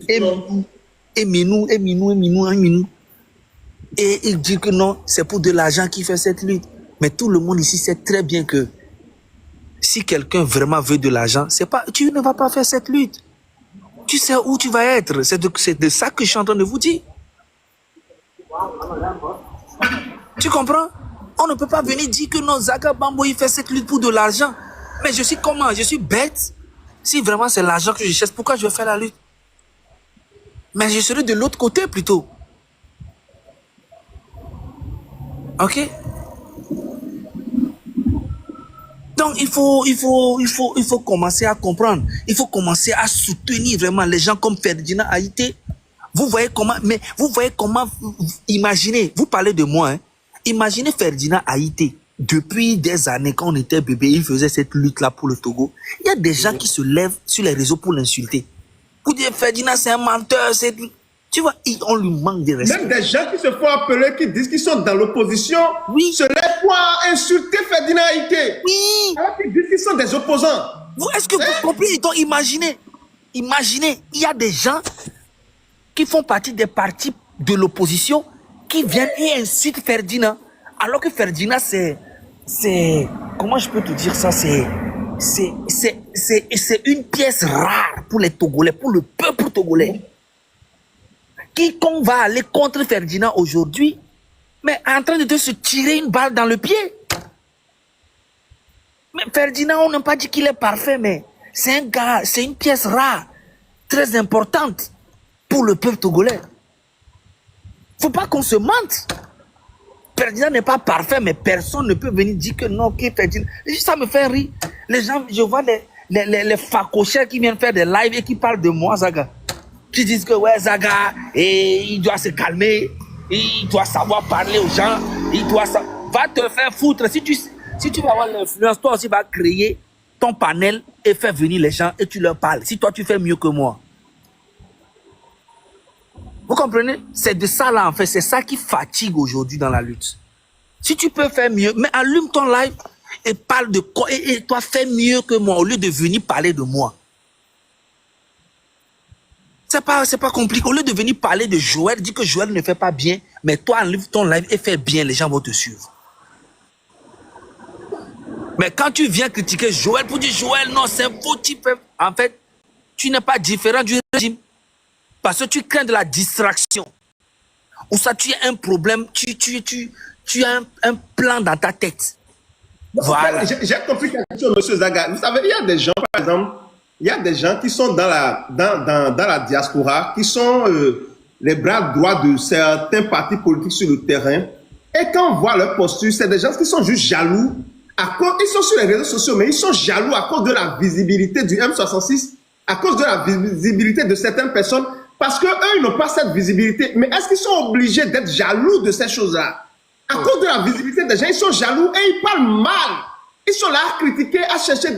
Et Minou, et Minou, et Minou, et Minou. Et il dit que non, c'est pour de l'argent qu'il fait cette lutte. Mais tout le monde ici sait très bien que si quelqu'un vraiment veut de l'argent, tu ne vas pas faire cette lutte. Tu sais où tu vas être. C'est de ça que je suis en train de vous dire. Tu comprends? On ne peut pas venir dire que non, Zaga Bambo, il fait cette lutte pour de l'argent. Mais je suis comment? Je suis bête. Si vraiment c'est l'argent que je cherche, pourquoi je vais faire la lutte? Mais je serai de l'autre côté plutôt. Ok? Donc il faut commencer à comprendre. Il faut commencer à soutenir vraiment les gens comme Ferdinand Haïté. Vous voyez comment, imaginez, vous parlez de moi, hein. Imaginez Ferdinand Haïté. Depuis des années, quand on était bébé, il faisait cette lutte-là pour le Togo. Il y a des gens qui se lèvent sur les réseaux pour l'insulter. Pour dire Ferdinand, c'est un menteur, tu vois, on lui manque de respect. Même des gens qui se font appeler, qui disent qu'ils sont dans l'opposition, oui, se lèvent pour insulter Ferdinand Haïté. Oui. Alors qu'ils disent qu'ils sont des opposants. Est-ce que vous comprenez? Donc, imaginez, il y a des gens qui font partie des partis de l'opposition qui viennent et incitent Ferdinand. Alors que Ferdinand, c'est comment je peux te dire ça? C'est une pièce rare pour les Togolais, pour le peuple togolais. Quiconque va aller contre Ferdinand aujourd'hui, mais en train de se tirer une balle dans le pied. Mais Ferdinand, on n'a pas dit qu'il est parfait, mais c'est un gars, c'est une pièce rare, très importante pour le peuple togolais. Faut pas qu'on se mente. Ferdinand n'est pas parfait, mais personne ne peut venir dire que non, que Ferdinand. Ça me fait rire. Les gens, je vois les facochers qui viennent faire des lives et qui parlent de moi, Zaga. Qui disent que ouais, Zaga, il doit se calmer, il doit savoir parler aux gens, va te faire foutre. Si tu vas avoir l'influence, toi aussi vas créer ton panel et faire venir les gens et tu leur parles. Si toi tu fais mieux que moi. Vous comprenez? C'est de ça là en fait, c'est ça qui fatigue aujourd'hui dans la lutte. Si tu peux faire mieux, mais allume ton live et parle de quoi, et toi fais mieux que moi au lieu de venir parler de moi. C'est pas compliqué. Au lieu de venir parler de Joël, dis que Joël ne fait pas bien, mais toi enlève ton live et fais bien, les gens vont te suivre. Mais quand tu viens critiquer Joël pour dire Joël, non, c'est faux, en fait, tu n'es pas différent du régime. Parce que tu crains de la distraction. Ou ça, tu as un problème, tu as un plan dans ta tête. Voilà. J'ai compris quelque chose, monsieur Zaga. Vous savez, il y a des gens, par exemple, il y a des gens qui sont dans la diaspora, qui sont les bras droits de certains partis politiques sur le terrain. Et quand on voit leur posture, c'est des gens qui sont juste jaloux. Ils sont sur les réseaux sociaux, mais ils sont jaloux à cause de la visibilité du M66, à cause de la visibilité de certaines personnes, parce qu'eux, ils n'ont pas cette visibilité. Mais est-ce qu'ils sont obligés d'être jaloux de ces choses-là? À cause de la visibilité des gens, ils sont jaloux et ils parlent mal. Ils sont là à critiquer, à chercher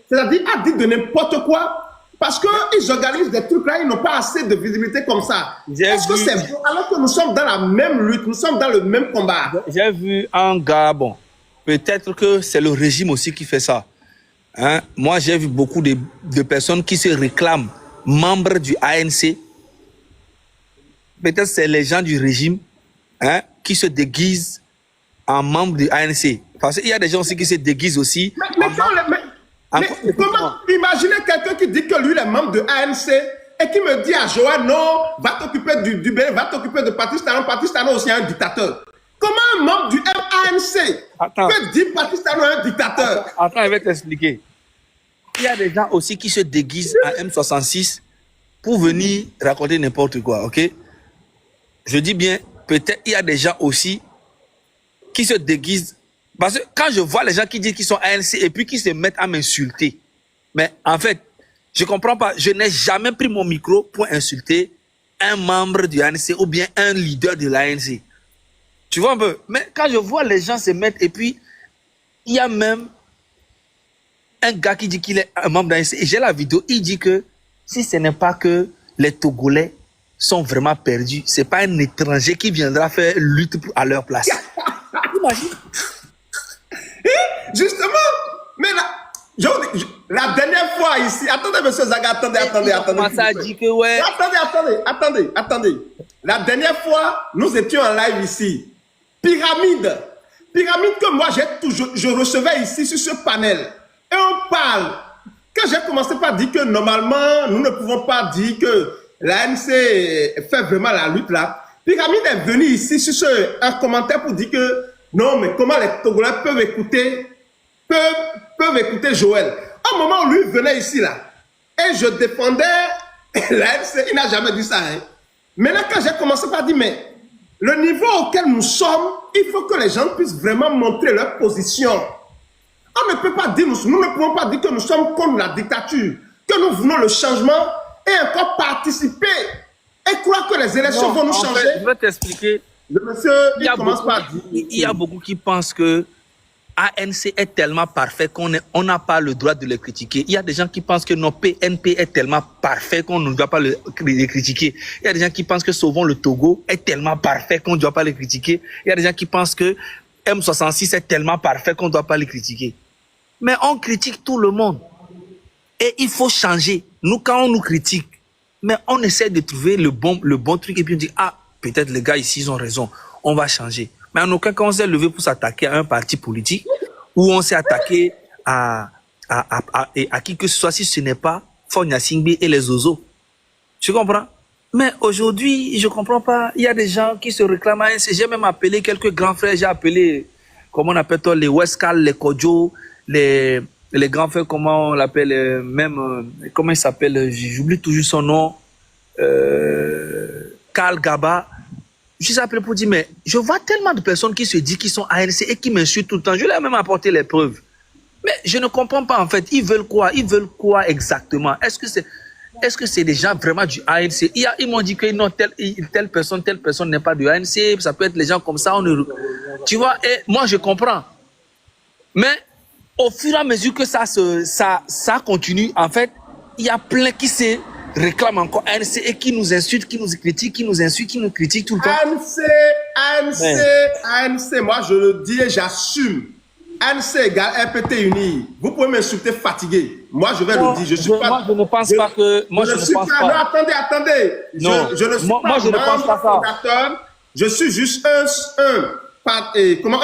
c'est-à-dire à dire de n'importe quoi. Parce qu'ils organisent des trucs là, ils n'ont pas assez de visibilité comme ça. Est-ce que c'est bon? Alors que nous sommes dans la même lutte, nous sommes dans le même combat. J'ai vu un gars, bon, peut-être que c'est le régime aussi qui fait ça. Hein? Moi, j'ai vu beaucoup de personnes qui se réclament membres du ANC. Peut-être c'est les gens du régime, hein, qui se déguisent en membres du ANC. Parce qu'il y a des gens aussi qui se déguisent aussi. Mais comment imaginez quelqu'un qui dit que lui, il est membre de ANC et qui me dit à Joël, non, va t'occuper du Bénin, va t'occuper de Patrice Talon. Patrice Talon aussi un dictateur. Comment un membre du ANC peut dire Patrice Talon est un dictateur? Attends, je vais t'expliquer. Il y a des gens aussi qui se déguisent en M66 pour venir raconter n'importe quoi, ok? Je dis bien, peut-être il y a des gens aussi qui se déguisent. Parce que quand je vois les gens qui disent qu'ils sont ANC et puis qui se mettent à m'insulter, mais en fait, je ne comprends pas. Je n'ai jamais pris mon micro pour insulter un membre du ANC ou bien un leader de l'ANC. Tu vois un peu? Mais quand je vois les gens se mettre et puis il y a même un gars qui dit qu'il est un membre d'ANC et j'ai la vidéo, il dit que si ce n'est pas que les Togolais sont vraiment perdus, c'est pas un étranger qui viendra faire lutte à leur place. Imagine. Justement, mais là, La dernière fois ici, attendez, monsieur Zaga, attendez. Ça a dit que ouais. Attendez. La dernière fois, nous étions en live ici. Pyramide que moi je recevais ici sur ce panel. Et on parle. Quand j'ai commencé par dire que normalement, nous ne pouvons pas dire que l'ANC fait vraiment la lutte là. Pyramide est venu ici sur un commentaire pour dire que non, mais comment les Togolais peuvent écouter Joël. Au moment où lui venait ici là, et je défendais l'ANC, il n'a jamais dit ça. Hein. Maintenant, quand j'ai commencé par dire, mais le niveau auquel nous sommes, il faut que les gens puissent vraiment montrer leur position. On ne peut pas dire, nous ne pouvons pas dire que nous sommes contre la dictature, que nous voulons le changement et encore participer et croire que les élections vont nous changer. Fait, je vais t'expliquer. Le monsieur, il commence par dire. Il y a beaucoup qui pensent que ANC est tellement parfait qu'on n'a pas le droit de le critiquer. Il y a des gens qui pensent que notre PNP est tellement parfait qu'on ne doit pas le critiquer. Il y a des gens qui pensent que Sauvons le Togo est tellement parfait qu'on ne doit pas le critiquer. Il y a des gens qui pensent que M66 est tellement parfait qu'on ne doit pas le critiquer. Mais on critique tout le monde. Et il faut changer. Nous, quand on nous critique, mais on essaie de trouver le bon truc et puis on dit, ah, peut-être les gars ici, ils ont raison. On va changer. Mais en aucun cas, on s'est levé pour s'attaquer à un parti politique ou on s'est attaqué à qui que ce soit si ce n'est pas Fonya Singbe et les Ozo. Tu comprends? Mais aujourd'hui, je comprends pas. Il y a des gens qui se réclament à ANC. J'ai même appelé quelques grands frères. J'ai appelé, comment on appelle ça, les Westkal, les Kodjo, les grands frères, comment on l'appelle, même, comment il s'appelle, j'oublie toujours son nom, Karl Gaba. Je les ai appelés pour dire, mais je vois tellement de personnes qui se disent qu'ils sont ANC et qui m'insultent tout le temps. Je leur ai même apporté les preuves. Mais je ne comprends pas, en fait. Ils veulent quoi? Ils veulent quoi exactement? Est-ce que c'est des gens vraiment du ANC? Ils m'ont dit que non, telle personne n'est pas du ANC. Ça peut être les gens comme ça. Tu vois, et moi, je comprends. Mais au fur et à mesure que ça continue, en fait, il y a plein qui se réclament encore ANC et qui nous insultent, qui nous critiquent, qui nous insultent, qui nous critiquent tout le temps. ANC, moi je le dis et j'assume. ANC égale RPT uni. Vous pouvez m'insulter fatigué. Moi je vais le dire. Moi je ne pense pas que. Moi je ne pense pas. Non, attendez. Non. Je ne suis moi, pas je ne pense pas fondateur. Je suis juste un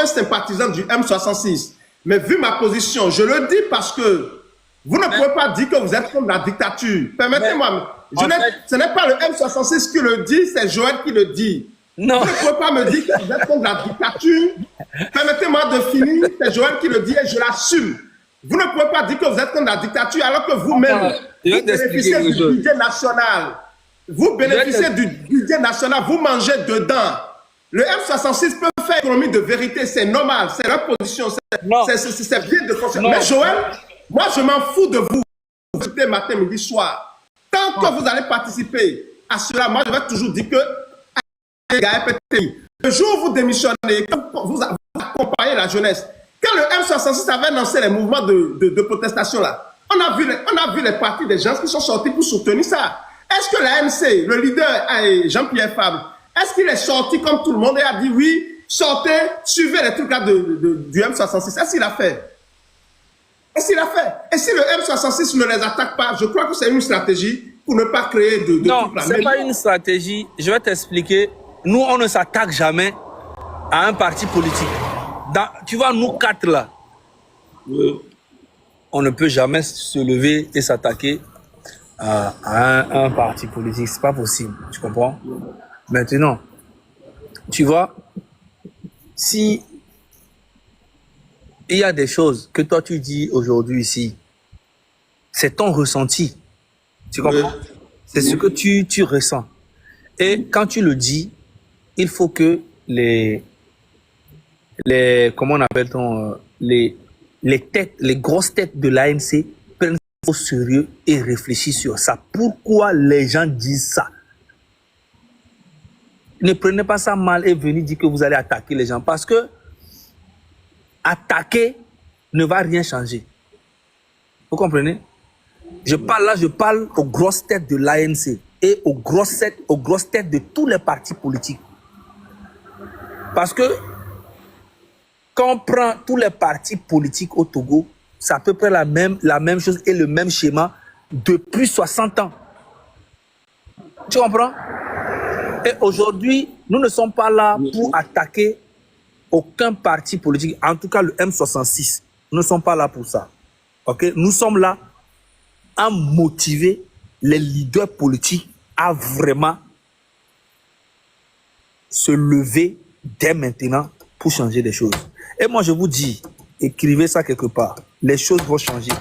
sympathisant du M66. Mais vu ma position, je le dis parce que vous ne pouvez pas dire que vous êtes contre la dictature. Permettez-moi. Ce n'est pas le M66 qui le dit, c'est Joël qui le dit. Non. Vous ne pouvez pas me dire que vous êtes contre la dictature. Permettez-moi de finir. C'est Joël qui le dit et je l'assume. Vous ne pouvez pas dire que vous êtes contre la dictature alors que vous-même, vous bénéficiez du budget national. Vous bénéficiez du budget national, vous mangez dedans. Le M66 peut faire économie de vérité, c'est normal, c'est leur position, c'est bien de fonctionner. Mais Joël, moi je m'en fous de vous. Vous écoutez matin, midi, soir. Tant que vous allez participer à cela, moi je vais toujours dire que le jour où vous démissionnez, vous accompagnez la jeunesse, quand le M66 avait lancé les mouvements de protestation là, on a vu les partis des gens qui sont sortis pour soutenir ça. Est-ce que l'ANC, le leader Jean-Pierre Fabre, est-ce qu'il est sorti comme tout le monde et a dit oui, sortez, suivez les trucs là du M66? Est-ce qu'il a fait? Est-ce qu'il a fait? Et si le M66 ne les attaque pas, je crois que c'est une stratégie pour ne pas créer de non, ce n'est pas une stratégie. Je vais t'expliquer. Nous, on ne s'attaque jamais à un parti politique. Tu vois, nous quatre là, on ne peut jamais se lever et s'attaquer à un parti politique. C'est pas possible. Tu comprends? Maintenant, tu vois, si il y a des choses que toi tu dis aujourd'hui ici, c'est ton ressenti. Tu comprends? C'est ce que tu ressens. Et quand tu le dis, il faut que comment on appelle-t-on, les grosses têtes de l'ANC prennent ça au sérieux et réfléchissent sur ça. Pourquoi les gens disent ça? Ne prenez pas ça mal et venez dire que vous allez attaquer les gens. Parce que attaquer ne va rien changer. Vous comprenez? Je parle aux grosses têtes de l'ANC et aux grosses têtes de tous les partis politiques. Parce que quand on prend tous les partis politiques au Togo, c'est à peu près la même chose et le même schéma depuis 60 ans. Tu comprends? Et aujourd'hui, nous ne sommes pas là pour attaquer aucun parti politique, en tout cas le M66. Nous ne sommes pas là pour ça. Okay? Nous sommes là à motiver les leaders politiques à vraiment se lever dès maintenant pour changer des choses. Et moi, je vous dis, écrivez ça quelque part. Les choses vont changer.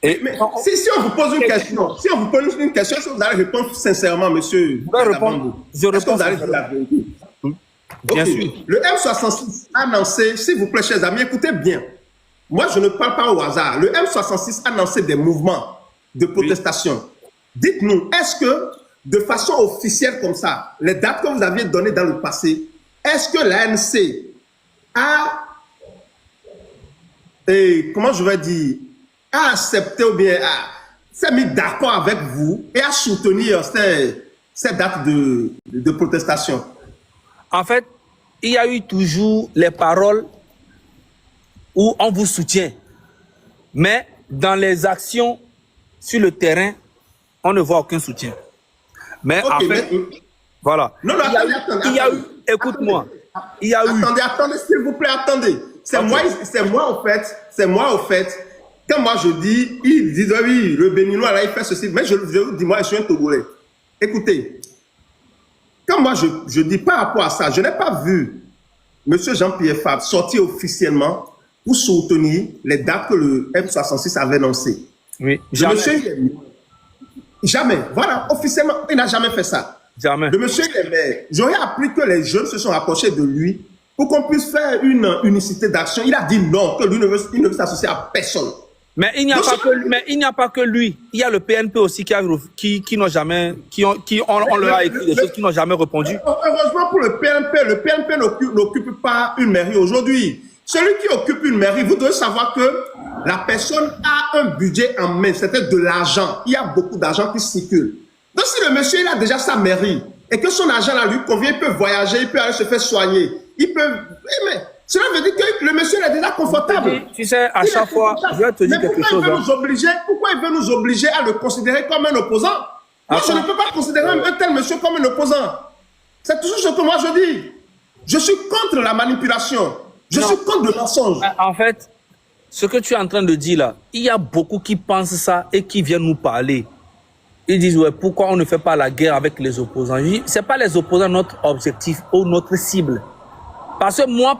Et, mais si on vous pose une question, est-ce que vous allez répondre sincèrement, monsieur? Je réponds. Est-ce que vous allez dire la vérité? Bien okay. sûr. Le M66 a annoncé, s'il vous plaît, chers amis, écoutez bien. Moi, je ne parle pas au hasard. Le M66 a lancé des mouvements de protestation. Oui. Dites-nous, est-ce que, de façon officielle comme ça, les dates que vous aviez données dans le passé, est-ce que l'ANC a, comment je vais dire, a accepté ou bien s'est mis d'accord avec vous et a soutenu ces dates de protestation? En fait, il y a eu toujours les paroles où on vous soutient. Mais dans les actions sur le terrain, on ne voit aucun soutien. Mais okay, en fait, voilà. Non, non, il y a eu, écoute-moi. Il y a eu. Attendez, s'il vous plaît, attendez. C'est moi, au fait. Quand moi je dis, ils disent, oui, le Béninois, là, il fait ceci. Mais je vous dis, moi, je suis un Togolais. Écoutez, quand moi je dis par rapport à ça, je n'ai pas vu M. Jean-Pierre Fabre sortir officiellement pour soutenir les dates que le M66 avait annoncées. Oui, jamais. Jamais. Voilà, officiellement, il n'a jamais fait ça. Jamais. Le monsieur est maire. J'aurais appris que les jeunes se sont rapprochés de lui pour qu'on puisse faire une unicité d'action. Il a dit non, que lui ne veut s'associer à personne. Mais il n'y a pas que lui. Il y a le PNP aussi qui n'ont jamais, on leur a écrit des choses qui n'ont jamais répondu. Heureusement pour le PNP n'occupe pas une mairie aujourd'hui. Celui qui occupe une mairie, vous devez savoir que la personne a un budget en main, c'est-à-dire de l'argent. Il y a beaucoup d'argent qui circule. Donc si le monsieur il a déjà sa mairie et que son argent là lui convient, il peut voyager, il peut aller se faire soigner, il peut... Mais cela veut dire que le monsieur est déjà confortable. Tu sais, à chaque fois, je vais te dire quelque chose. Pourquoi il veut nous obliger à le considérer comme un opposant? Moi, je ne peux pas considérer un tel monsieur comme un opposant. C'est toujours ce que moi je dis. Je suis contre la manipulation. Je suis contre le mensonge. En fait, ce que tu es en train de dire là, il y a beaucoup qui pensent ça et qui viennent nous parler. Ils disent, ouais, pourquoi on ne fait pas la guerre avec les opposants? Ce n'est pas les opposants notre objectif ou notre cible. Parce que moi,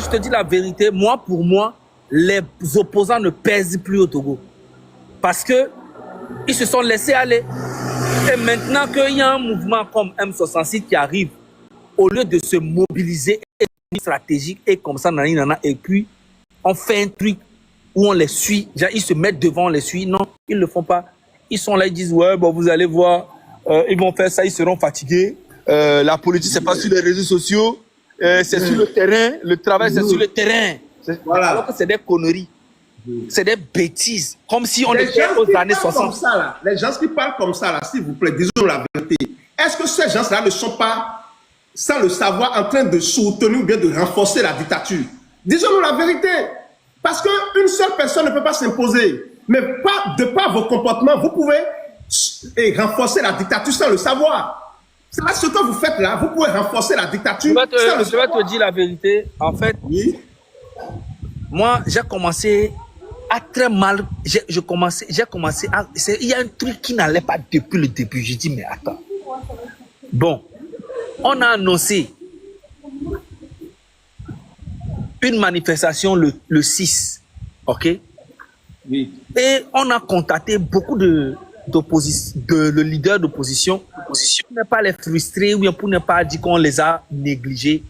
je te dis la vérité, pour moi, les opposants ne pèsent plus au Togo. Parce que ils se sont laissés aller. Et maintenant qu'il y a un mouvement comme M66 qui arrive, au lieu de se mobiliser et stratégique et comme ça, et puis on fait un truc où on les suit, genre, ils se mettent devant, on les suit. Non, ils ne le font pas. Ils sont là, ils disent, ouais, bon, vous allez voir, ils vont faire ça, ils seront fatigués. La politique, c'est pas sur les réseaux sociaux, c'est sur le terrain, le travail, c'est sur le terrain. Voilà. Alors que c'est des conneries. C'est des bêtises. Comme si on était aux années 60. Ça, là, les gens qui parlent comme ça, là, s'il vous plaît, disons la vérité. Est-ce que ces gens-là ne sont pas, sans le savoir, en train de soutenir ou bien de renforcer la dictature? Disons-nous la vérité. Parce qu'une seule personne ne peut pas s'imposer. Mais pas, de par vos comportements, vous pouvez renforcer la dictature sans le savoir. C'est là ce que vous faites là. Vous pouvez renforcer la dictature sans le savoir. Je vais te dire la vérité. En fait, oui. Moi, j'ai commencé à très mal. J'ai commencé à... Il y a un truc qui n'allait pas depuis le début. J'ai dit, mais attends. Bon, on a annoncé une manifestation le 6, ok? Oui. Et on a contacté beaucoup de leaders d'opposition pour ne pas les frustrer ou bien pour ne pas dire qu'on les a négligés.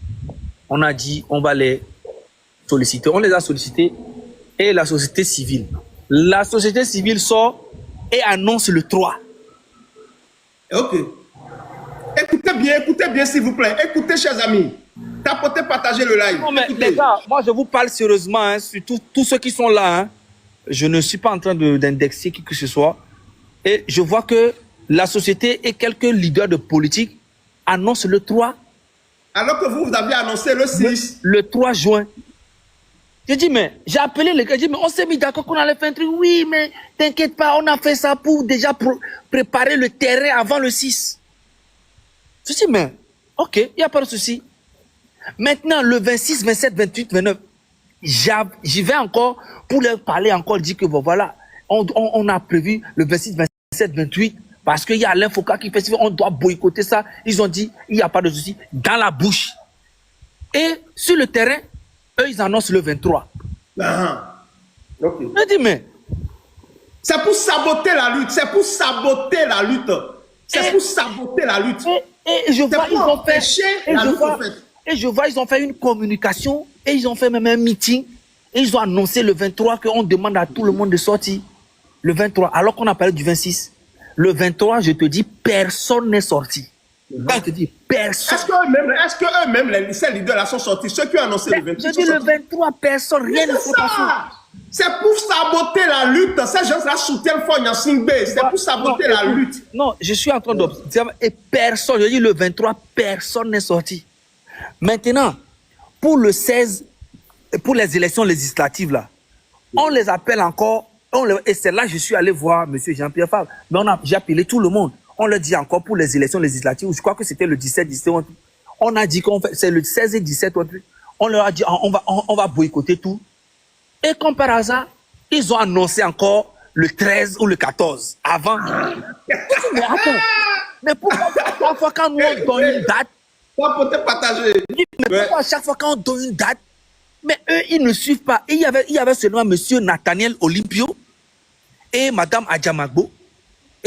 On a dit on va les solliciter. On les a sollicités et la société civile. La société civile sort et annonce le 3. Ok. Écoutez bien s'il vous plaît. Écoutez chers amis. Tapotez, partagez le live. Non mais les gars, moi je vous parle sérieusement, hein, surtout tous ceux qui sont là. Hein. Je ne suis pas en train d'indexer qui que ce soit. Et je vois que la société et quelques leaders de politique annoncent le 3. Alors que vous avez annoncé le 6. Le 3 juin. Je dis, mais j'ai appelé les gars, je dis, mais on s'est mis d'accord qu'on allait faire un truc. Oui, mais t'inquiète pas, on a fait ça pour déjà préparer le terrain avant le 6. Je dis, mais ok, il n'y a pas de souci. Maintenant, le 26, 27, 28, 29, j'y vais encore pour leur parler encore, dire que bon, voilà, on a prévu le 26, 27, 28, parce qu'il y a Alain Foucault qui fait, on doit boycotter ça. Ils ont dit, il n'y a pas de souci, dans la bouche. Et sur le terrain, eux, ils annoncent le 23. Ok. Je dis, mais... C'est pour saboter la lutte. C'est pour saboter la lutte. C'est pour saboter la lutte. Et je vois, ils ont fait... Et je vois, ils ont fait une communication, et ils ont fait même un meeting, et ils ont annoncé le 23 qu'on demande à tout le monde de sortir. Le 23, alors qu'on a parlé du 26. Le 23, je te dis, personne n'est sorti. Quand je te dis personne. Est-ce qu'eux-mêmes, ces leaders-là sont sortis? Ceux qui ont annoncé le 28. Je dis le 23, personne, rien ne s'est passé. C'est pour saboter la lutte. Ces gens-là soutiennent Fogna Singbe. C'est pour saboter la lutte. Non, je suis en train d'observer. Et personne, je dis le 23, personne n'est sorti. Maintenant, pour le 16, pour les élections législatives, là, on les appelle encore. Et c'est là que je suis allé voir M. Jean-Pierre Favre. Mais j'ai appelé tout le monde. On leur dit encore pour les élections législatives, je crois que c'était le 17, 17, on a dit qu'on fait, c'est le 16 et 17, on leur a dit on va boycotter tout. Et comme par hasard, ils ont annoncé encore le 13 ou le 14 avant. Mais attends, mais pourquoi chaque fois quand nous on donne une date, pourquoi chaque fois quand on donne une date, mais eux ils ne suivent pas. Et il y avait seulement M. Nathaniel Olympio et Mme Adjamagbo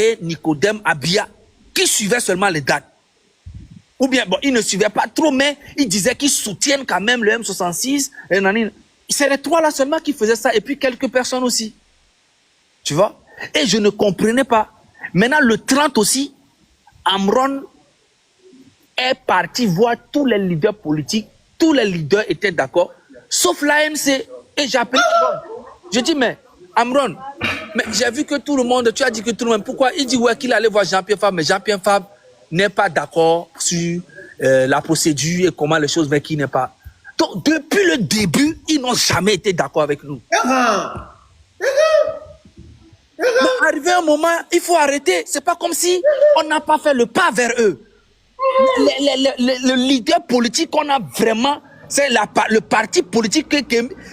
et Nicodème Abia, qui suivaient seulement les dates. Ou bien, bon, ils ne suivaient pas trop, mais ils disaient qu'ils soutiennent quand même le M66. C'est les trois là seulement qui faisaient ça, et puis quelques personnes aussi. Tu vois? Et je ne comprenais pas. Maintenant, le 30 aussi, Amron est parti voir tous les leaders politiques. Tous les leaders étaient d'accord, sauf l'ANC. Et j'ai appelé Amron. Je dis, mais Amron, mais j'ai vu que tout le monde, tu as dit que tout le monde, pourquoi? Il dit ouais qu'il allait voir Jean-Pierre Favre, mais Jean-Pierre Favre n'est pas d'accord sur la procédure et comment les choses, mais qui n'est pas. Donc depuis le début, ils n'ont jamais été d'accord avec nous. Mais arrivé un moment, il faut arrêter. C'est pas comme si on n'a pas fait le pas vers eux. Le leader politique qu'on a vraiment, c'est le parti politique,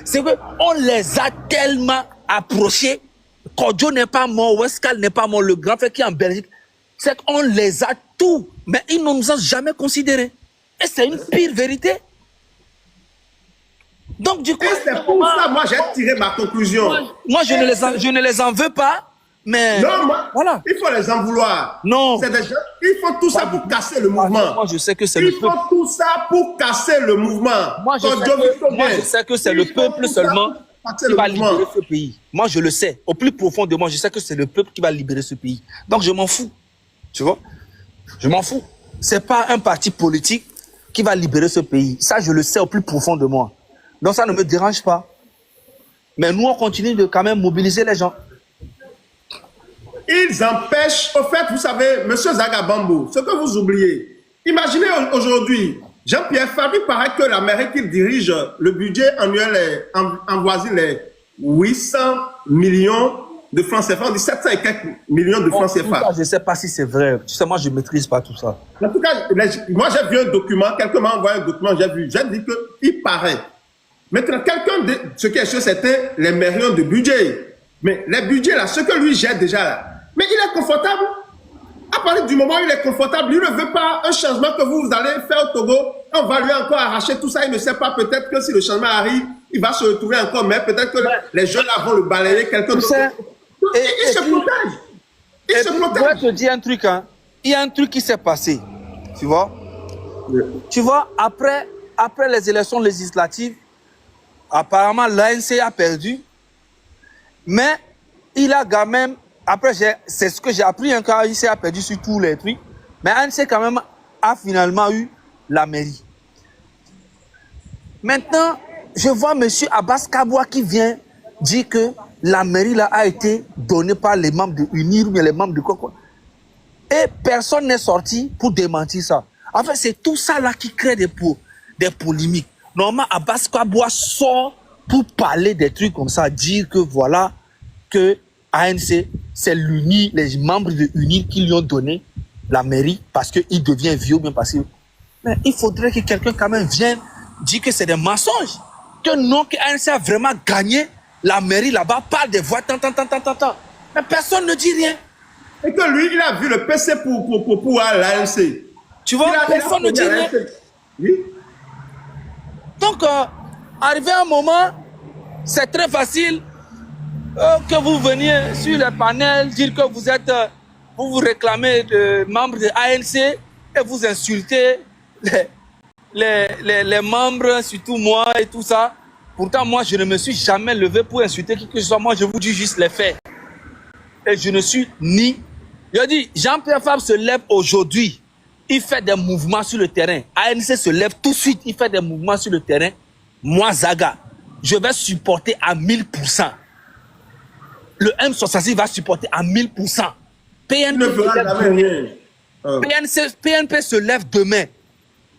c'est qu'on les a tellement approchés. Kodjo n'est pas mort, Wescal n'est pas mort, le grand frère qui est en Belgique. C'est qu'on les a tous, mais ils ne nous ont jamais considérés. Et c'est une pire vérité. Donc du coup, c'est pour ça, moi j'ai tiré ma conclusion. Moi je ne les en veux pas, mais non, voilà. Il faut les en vouloir. Non. C'est des gens, ils font tout ça pour casser le mouvement. Moi je sais que c'est le peuple. Ils font tout ça pour casser le mouvement. Moi je sais que c'est le peuple seulement qui va libérer ce pays. Moi je le sais. Au plus profond de moi, je sais que c'est le peuple qui va libérer ce pays. Donc je m'en fous. Tu vois? Je m'en fous. C'est pas un parti politique qui va libérer ce pays. Ça je le sais au plus profond de moi. Donc ça ne me dérange pas. Mais nous, on continue de quand même mobiliser les gens. Ils empêchent, au fait, vous savez, M. Zagabambo, ce que vous oubliez. Imaginez aujourd'hui, Jean-Pierre Favre, il paraît que la mairie qu'il dirige, le budget annuel avoisine les 800 millions de francs CFA. On dit 700 et quelques millions de francs CFA. Je ne sais pas si c'est vrai. Tu sais, moi, je ne maîtrise pas tout ça. En tout cas, moi, j'ai vu un document, quelqu'un m'a envoyé un document, j'ai dit qu'il paraît. Maintenant, ce qui est sûr, c'était les millions de budget. Mais les budgets, là, ce que lui jette déjà là, mais il est confortable. À partir du moment où il est confortable, il ne veut pas un changement que vous allez faire au Togo. On va lui encore arracher tout ça. Il ne sait pas, peut-être que si le changement arrive, il va se retrouver encore, mais peut-être que les jeunes là vont le balayer quelqu'un d'autre. Il se protège. Il se protège. Je te dis un truc, hein. Il y a un truc qui s'est passé. Tu vois? Tu vois, après les élections législatives, apparemment, l'ANC a perdu, mais il a quand même, après, c'est ce que j'ai appris, hein, quand l'ANC a perdu sur tous les trucs, mais l'ANC quand même a finalement eu la mairie. Maintenant, je vois M. Abbas Kaboua qui vient dire que la mairie là a été donnée par les membres de UNIR ou bien les membres de quoi. Et personne n'est sorti pour démentir ça. En fait, c'est tout ça là qui crée des polémiques. Normalement, Abbas Kaboua sort pour parler des trucs comme ça, dire que voilà, que ANC, c'est l'UNI, les membres de l'UNI qui lui ont donné la mairie parce qu'il devient vieux, bien parce que... Mais il faudrait que quelqu'un quand même vienne dire que c'est des mensonges. Que non, que ANC a vraiment gagné la mairie là-bas par des voix, tant. Mais personne ne dit rien. Et que lui, il a vu le PC pour l'ANC. Tu vois, personne ne dit rien. Oui. Donc, arrivé un moment, c'est très facile que vous veniez sur les panels dire que vous êtes, vous réclamez de membres de ANC et vous insultez les membres, surtout moi et tout ça. Pourtant, moi, je ne me suis jamais levé pour insulter qui que ce soit. Moi, je vous dis juste les faits. Et je ne suis ni... Je dis, Jean-Pierre Fabre se lève aujourd'hui. Il fait des mouvements sur le terrain. ANC se lève tout de suite. Il fait des mouvements sur le terrain. Moi, Zaga, je vais supporter à 1000%. Le M66 va supporter à 1000%. PNP se lève demain.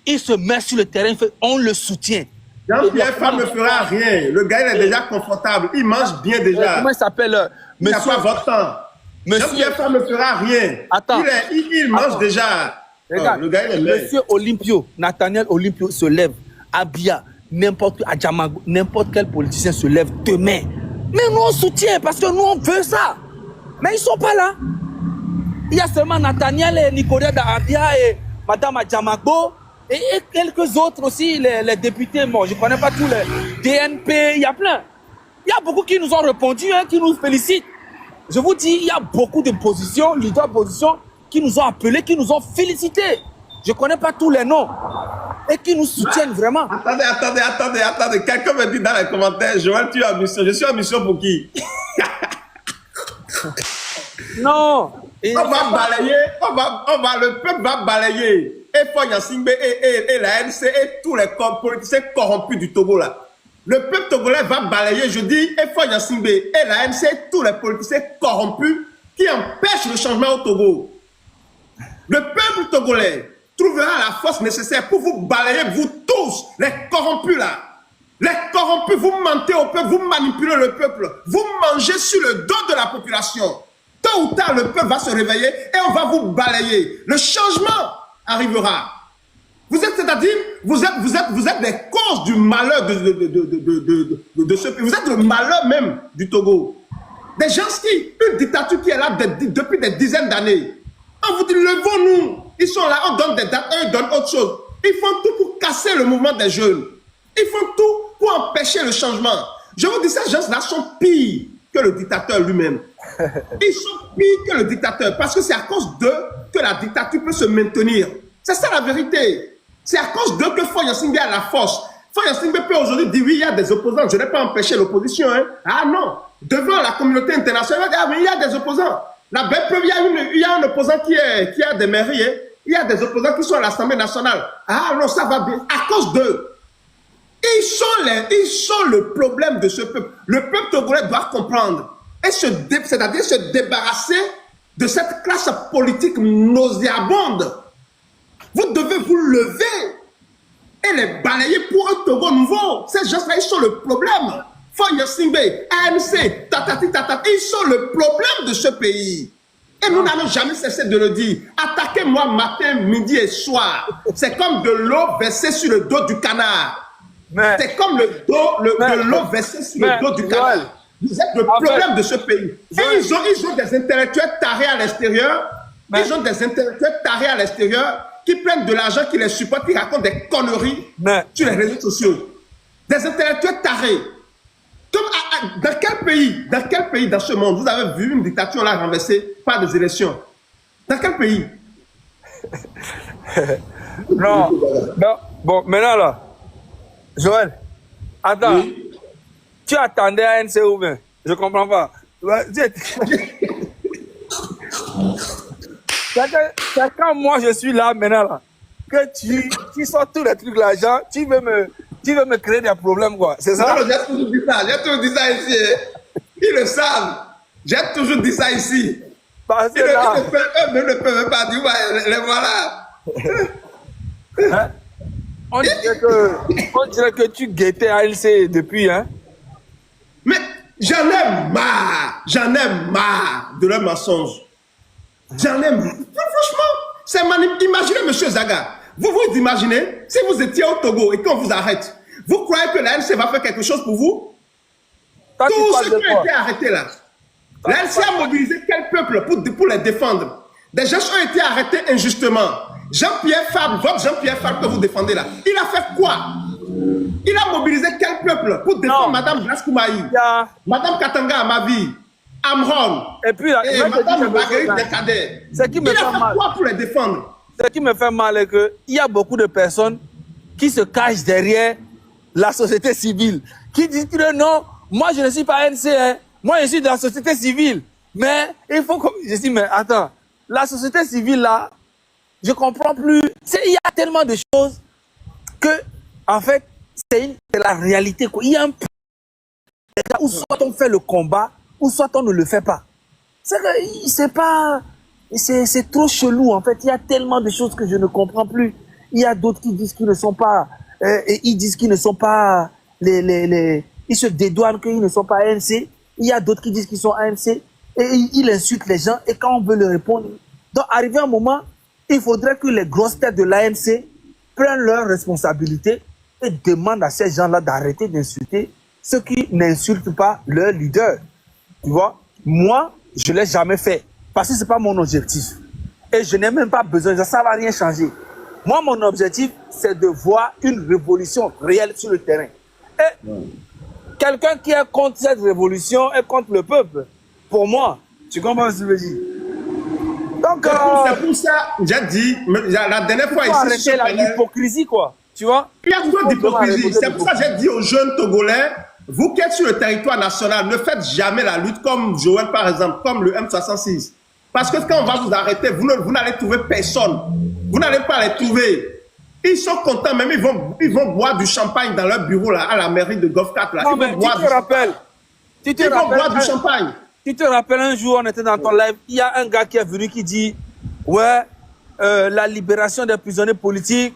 Il se met sur le terrain. On le soutient. Jean-Pierre Fabre ne fera rien. Le gars, il est déjà confortable. Il mange bien déjà. Comment il s'appelle? Il n'a pas votre temps. Jean-Pierre Fabre ne fera rien. Attends. Il mange déjà. Regarde, le gars, Monsieur Olympio, Nathaniel Olympio se lève. Abia, n'importe quel politicien se lève demain. Mais nous, on soutient parce que nous, on veut ça. Mais ils ne sont pas là. Il y a seulement Nathaniel et Nicolas d'Abia et Madame Adjamagbo et quelques autres aussi, les députés. Bon, je ne connais pas tous les DNP, il y a plein. Il y a beaucoup qui nous ont répondu, hein, qui nous félicitent. Je vous dis, il y a beaucoup de positions, leaders d'opposition, qui nous ont appelés, qui nous ont félicités. Je ne connais pas tous les noms. Et qui nous soutiennent vraiment. Attendez. Quelqu'un me dit dans les commentaires, Joël, tu es en mission. Je suis en mission pour qui? Non. On va balayer, le peuple va balayer. Et Fonya Singbe et la ANC et tous les politiciens corrompus du Togo là. Le peuple togolais va balayer, je dis, et Fonya Singbe et la ANC et tous les politiciens corrompus qui empêchent le changement au Togo. Le peuple togolais trouvera la force nécessaire pour vous balayer, vous tous, les corrompus là. Les corrompus, vous mentez au peuple, vous manipulez le peuple, vous mangez sur le dos de la population. Tôt ou tard, le peuple va se réveiller et on va vous balayer. Le changement arrivera. Vous êtes, c'est-à-dire, vous êtes les causes du malheur de ce pays. Vous êtes le malheur même du Togo. Des gens qui, une dictature qui est là depuis des dizaines d'années. On vous dit, levons-nous. Ils sont là, on donne des dates, eux, ils donnent autre chose. Ils font tout pour casser le mouvement des jeunes. Ils font tout pour empêcher le changement. Je vous dis, ces gens-là sont pires que le dictateur lui-même. Ils sont pires que le dictateur parce que c'est à cause d'eux que la dictature peut se maintenir. C'est ça la vérité. C'est à cause d'eux que Fonya Singbe a la force. Fonya Singbe peut aujourd'hui dire oui, il y a des opposants. Je n'ai pas empêché l'opposition. Hein. Ah non. Devant la communauté internationale, ah, mais il y a des opposants. La belle preuve, il y a un opposant qui a des mairies. Hein. Il y a des opposants qui sont à l'Assemblée nationale. Ah non, ça va bien. À cause d'eux. Ils sont le problème de ce peuple. Le peuple togolais doit comprendre. C'est-à-dire se débarrasser de cette classe politique nauséabonde. Vous devez vous lever et les balayer pour un Togo nouveau. Ces gens-là, ils sont le problème. Fonya Singbe, ANC, tatati, ils sont le problème de ce pays. Et nous n'allons jamais cesser de le dire. Attaquez-moi matin, midi et soir. C'est comme de l'eau versée sur le dos du canard. C'est comme de l'eau versée sur le dos du canard. Vous êtes le problème de ce pays. Et ils ont des intellectuels tarés à l'extérieur. Ils ont des intellectuels tarés à l'extérieur qui prennent de l'argent, qui les supportent, qui racontent des conneries sur les réseaux sociaux. Des intellectuels tarés. Dans quel pays dans ce monde vous avez vu une dictature là renversée par des élections? Dans quel pays? Non. Bon, maintenant là, Joël, attends. Oui. Tu attendais à ANC ou bien? Je ne comprends pas. C'est quand moi je suis là maintenant là, que tu sors tous les trucs là, tu veux me créer des problèmes quoi, c'est ça? Non, j'ai toujours dit ça ici. Ils le savent. J'ai toujours dit ça ici. Parce que là... Eux ne peuvent pas dire, les voilà. Hein? On dirait que tu guettais ANC depuis, hein? J'en ai marre de leurs mensonges. J'en ai marre. Franchement, c'est manipulé. Imaginez, monsieur Zaga, vous vous imaginez, si vous étiez au Togo et qu'on vous arrête, vous croyez que la LC va faire quelque chose pour vous? Toi, Tous ceux qui ont été arrêtés là, la LC a mobilisé quel peuple pour les défendre? Des gens ont été arrêtés injustement. Jean-Pierre Fabre, votre Jean-Pierre Fabre que vous défendez là, il a fait quoi? Il a mobilisé quel peuple pour défendre Madame Blaise Koumaï, Madame Katanga Amavi, Amron, et puis, Madame Marguerite Descadets. Il a fait quoi pour les défendre? Ce qui me fait mal est qu'il y a beaucoup de personnes qui se cachent derrière la société civile, qui disent que non, moi je ne suis pas ANC, hein. Moi je suis de la société civile. Mais il faut que... Je dis, mais attends, la société civile là, je comprends plus. Il y a tellement de choses que, en fait, c'est la réalité, quoi. Il y a un point où soit on fait le combat, ou soit on ne le fait pas. C'est pas... C'est trop chelou, en fait. Il y a tellement de choses que je ne comprends plus. Il y a d'autres qui disent qu'ils ne sont pas... ils disent qu'ils ne sont pas... ils se dédouanent qu'ils ne sont pas ANC. Il y a d'autres qui disent qu'ils sont ANC. Et ils insultent les gens. Et quand on veut leur répondre... Donc, arrivé un moment, il faudrait que les grosses têtes de l'ANC prennent leurs responsabilités et demandent à ces gens-là d'arrêter d'insulter ceux qui n'insultent pas leur leader. Tu vois? Moi, je ne l'ai jamais fait. Parce que ce n'est pas mon objectif. Et je n'ai même pas besoin, ça ne va rien changer. Moi, mon objectif, c'est de voir une révolution réelle sur le terrain. Et quelqu'un qui est contre cette révolution est contre le peuple. Pour moi, tu comprends ce que je veux dire? Donc, c'est pour ça, j'ai dit, la dernière fois ici, arrêter l'hypocrisie, quoi. Tu vois? Il y a trop d'hypocrisie. C'est pour ça que j'ai dit aux jeunes Togolais, vous qui êtes sur le territoire national, ne faites jamais la lutte comme Joël, par exemple, comme le M66. Parce que quand on va vous arrêter, vous n'allez trouver personne. Vous n'allez pas les trouver. Ils sont contents, même ils vont boire du champagne dans leur bureau là, à la mairie de Golf 4. Là. Non, mais tu te rappelles. Ils vont boire du champagne. Tu te rappelles un jour, on était dans ton live, il y a un gars qui est venu qui dit, ouais, la libération des prisonniers politiques,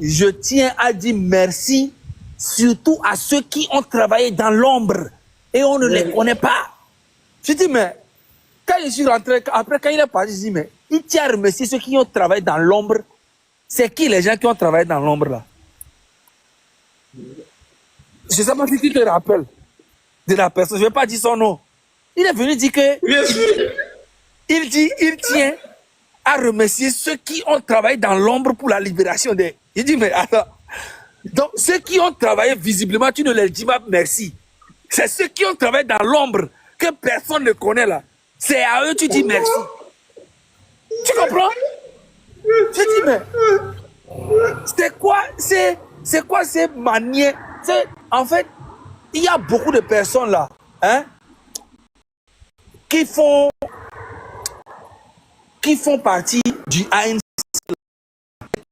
je tiens à dire merci, surtout à ceux qui ont travaillé dans l'ombre et on ne les connaît pas. Je dis, mais quand je suis rentré, après quand il est parti, je dis, mais il tient à remercier ceux qui ont travaillé dans l'ombre. C'est qui les gens qui ont travaillé dans l'ombre là? Je ne sais pas si tu te rappelles de la personne, je ne vais pas dire son nom. Il est venu dire que... Bien sûr. Il tient à remercier ceux qui ont travaillé dans l'ombre pour la libération des... Il dit, mais attends. Donc, ceux qui ont travaillé visiblement, tu ne leur dis pas merci. C'est ceux qui ont travaillé dans l'ombre que personne ne connaît là. C'est à eux que tu dis merci. Tu comprends? Je dis, mais... C'est quoi ces manières? En fait, il y a beaucoup de personnes là, hein, qui font partie du ANC,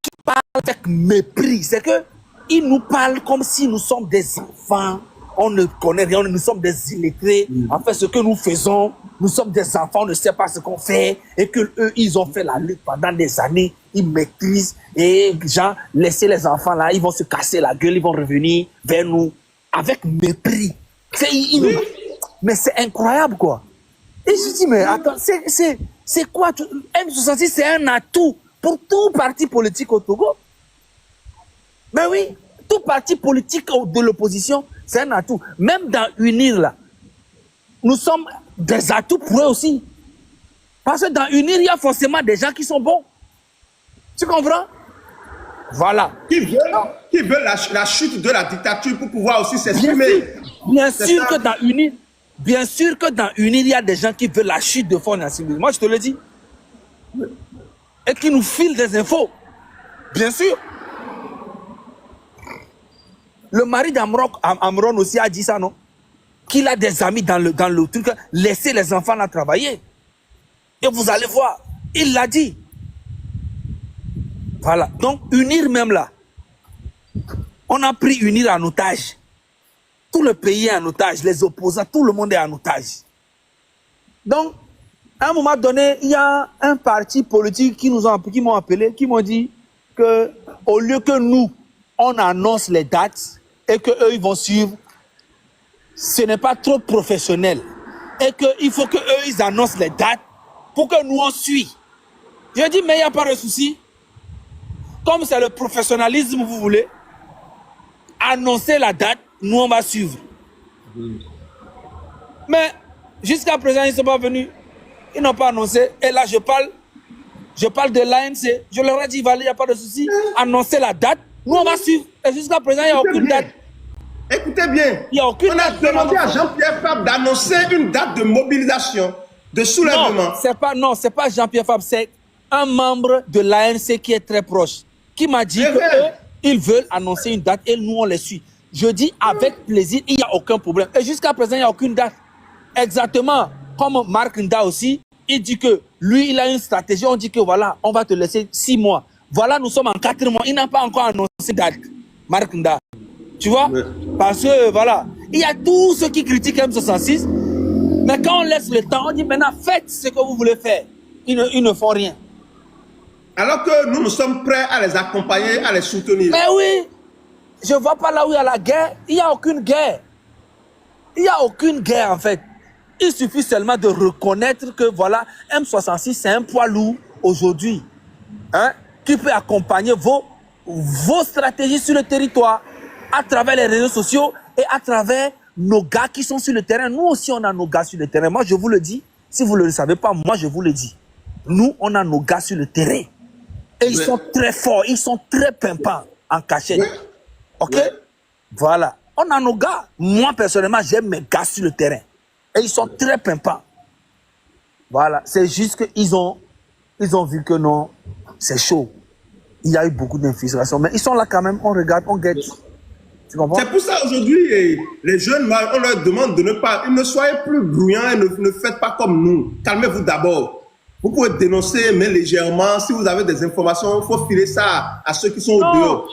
qui parlent avec mépris. C'est que ils nous parlent comme si nous sommes des enfants. On ne connaît rien, nous sommes des illettrés. En fait, ce que nous faisons, nous sommes des enfants, on ne sait pas ce qu'on fait. Et que eux, ils ont fait la lutte pendant des années. Ils maîtrisent. Et genre, laissez les enfants là, ils vont se casser la gueule, ils vont revenir vers nous avec mépris. Mais c'est incroyable, quoi. Et je dis, mais attends, c'est quoi? M66, c'est un atout pour tout parti politique au Togo. Mais oui, tout parti politique de l'opposition, c'est un atout. Même dans UNIR, là, nous sommes des atouts pour eux aussi. Parce que dans UNIR, il y a forcément des gens qui sont bons. Tu comprends? Voilà. Qui veulent la chute de la dictature pour pouvoir aussi s'exprimer. Bien sûr que dans UNIR, il y a des gens qui veulent la chute de Front National. Moi, je te le dis. Et qui nous filent des infos. Bien sûr. Le mari d'Amron aussi a dit ça, non? Qu'il a des amis dans le truc. Laissez les enfants là travailler. Et vous allez voir. Il l'a dit. Voilà. Donc, UNIR même là. On a pris UNIR en otage. Tout le pays est en otage. Les opposants, tout le monde est en otage. Donc, à un moment donné, il y a un parti politique qui m'ont appelé, qui m'ont dit que au lieu que nous, on annonce les dates et qu'eux, ils vont suivre, ce n'est pas trop professionnel et qu'il faut qu'eux, ils annoncent les dates pour que nous, on suit. Je dis, mais il n'y a pas de souci. Comme c'est le professionnalisme, vous voulez, annoncer la date, nous, on va suivre. Mais jusqu'à présent, ils ne sont pas venus. Ils n'ont pas annoncé. Et là, je parle de l'ANC. Je leur ai dit, il n'y a pas de souci. Annoncer la date, nous, on va suivre. Et jusqu'à présent, il n'y a aucune date. Écoutez bien. Il n'y a aucune date. On a demandé à Jean-Pierre Fabre d'annoncer une date de mobilisation, de soulèvement. Non, c'est pas Jean-Pierre Fabre, c'est un membre de l'ANC qui est très proche, qui m'a dit qu'ils veulent annoncer une date et nous, on les suit. Je dis avec plaisir, il n'y a aucun problème. Et jusqu'à présent, il n'y a aucune date. Exactement comme Marc Nda aussi, il dit que lui, il a une stratégie. On dit que voilà, on va te laisser 6 mois. Voilà, nous sommes en 4 mois. Il n'a pas encore annoncé date, Marc Nda. Tu vois? Parce que voilà, il y a tous ceux qui critiquent M66. Mais quand on laisse le temps, on dit maintenant faites ce que vous voulez faire. Ils ne font rien. Alors que nous sommes prêts à les accompagner, à les soutenir. Mais oui, je ne vois pas là où il y a la guerre. Il n'y a aucune guerre. Il n'y a aucune guerre en fait. Il suffit seulement de reconnaître que voilà, M66 c'est un poids lourd aujourd'hui. Hein, qui peut accompagner vos stratégies sur le territoire à travers les réseaux sociaux et à travers nos gars qui sont sur le terrain. Nous aussi, on a nos gars sur le terrain. Moi, je vous le dis. Si vous ne le savez pas, moi, je vous le dis. Nous, on a nos gars sur le terrain. Et ils sont très forts. Ils sont très pimpants en cachette. OK? Voilà. On a nos gars. Moi, personnellement, j'aime mes gars sur le terrain. Et ils sont très pimpants. Voilà. C'est juste qu'ils ont vu que non, c'est chaud. Il y a eu beaucoup d'infiltration. Mais ils sont là quand même. On regarde, on guette. C'est pour ça aujourd'hui, les jeunes, on leur demande de ne soyez plus bruyants et ne faites pas comme nous. Calmez-vous d'abord. Vous pouvez dénoncer, mais légèrement. Si vous avez des informations, il faut filer ça à ceux qui sont au dehors.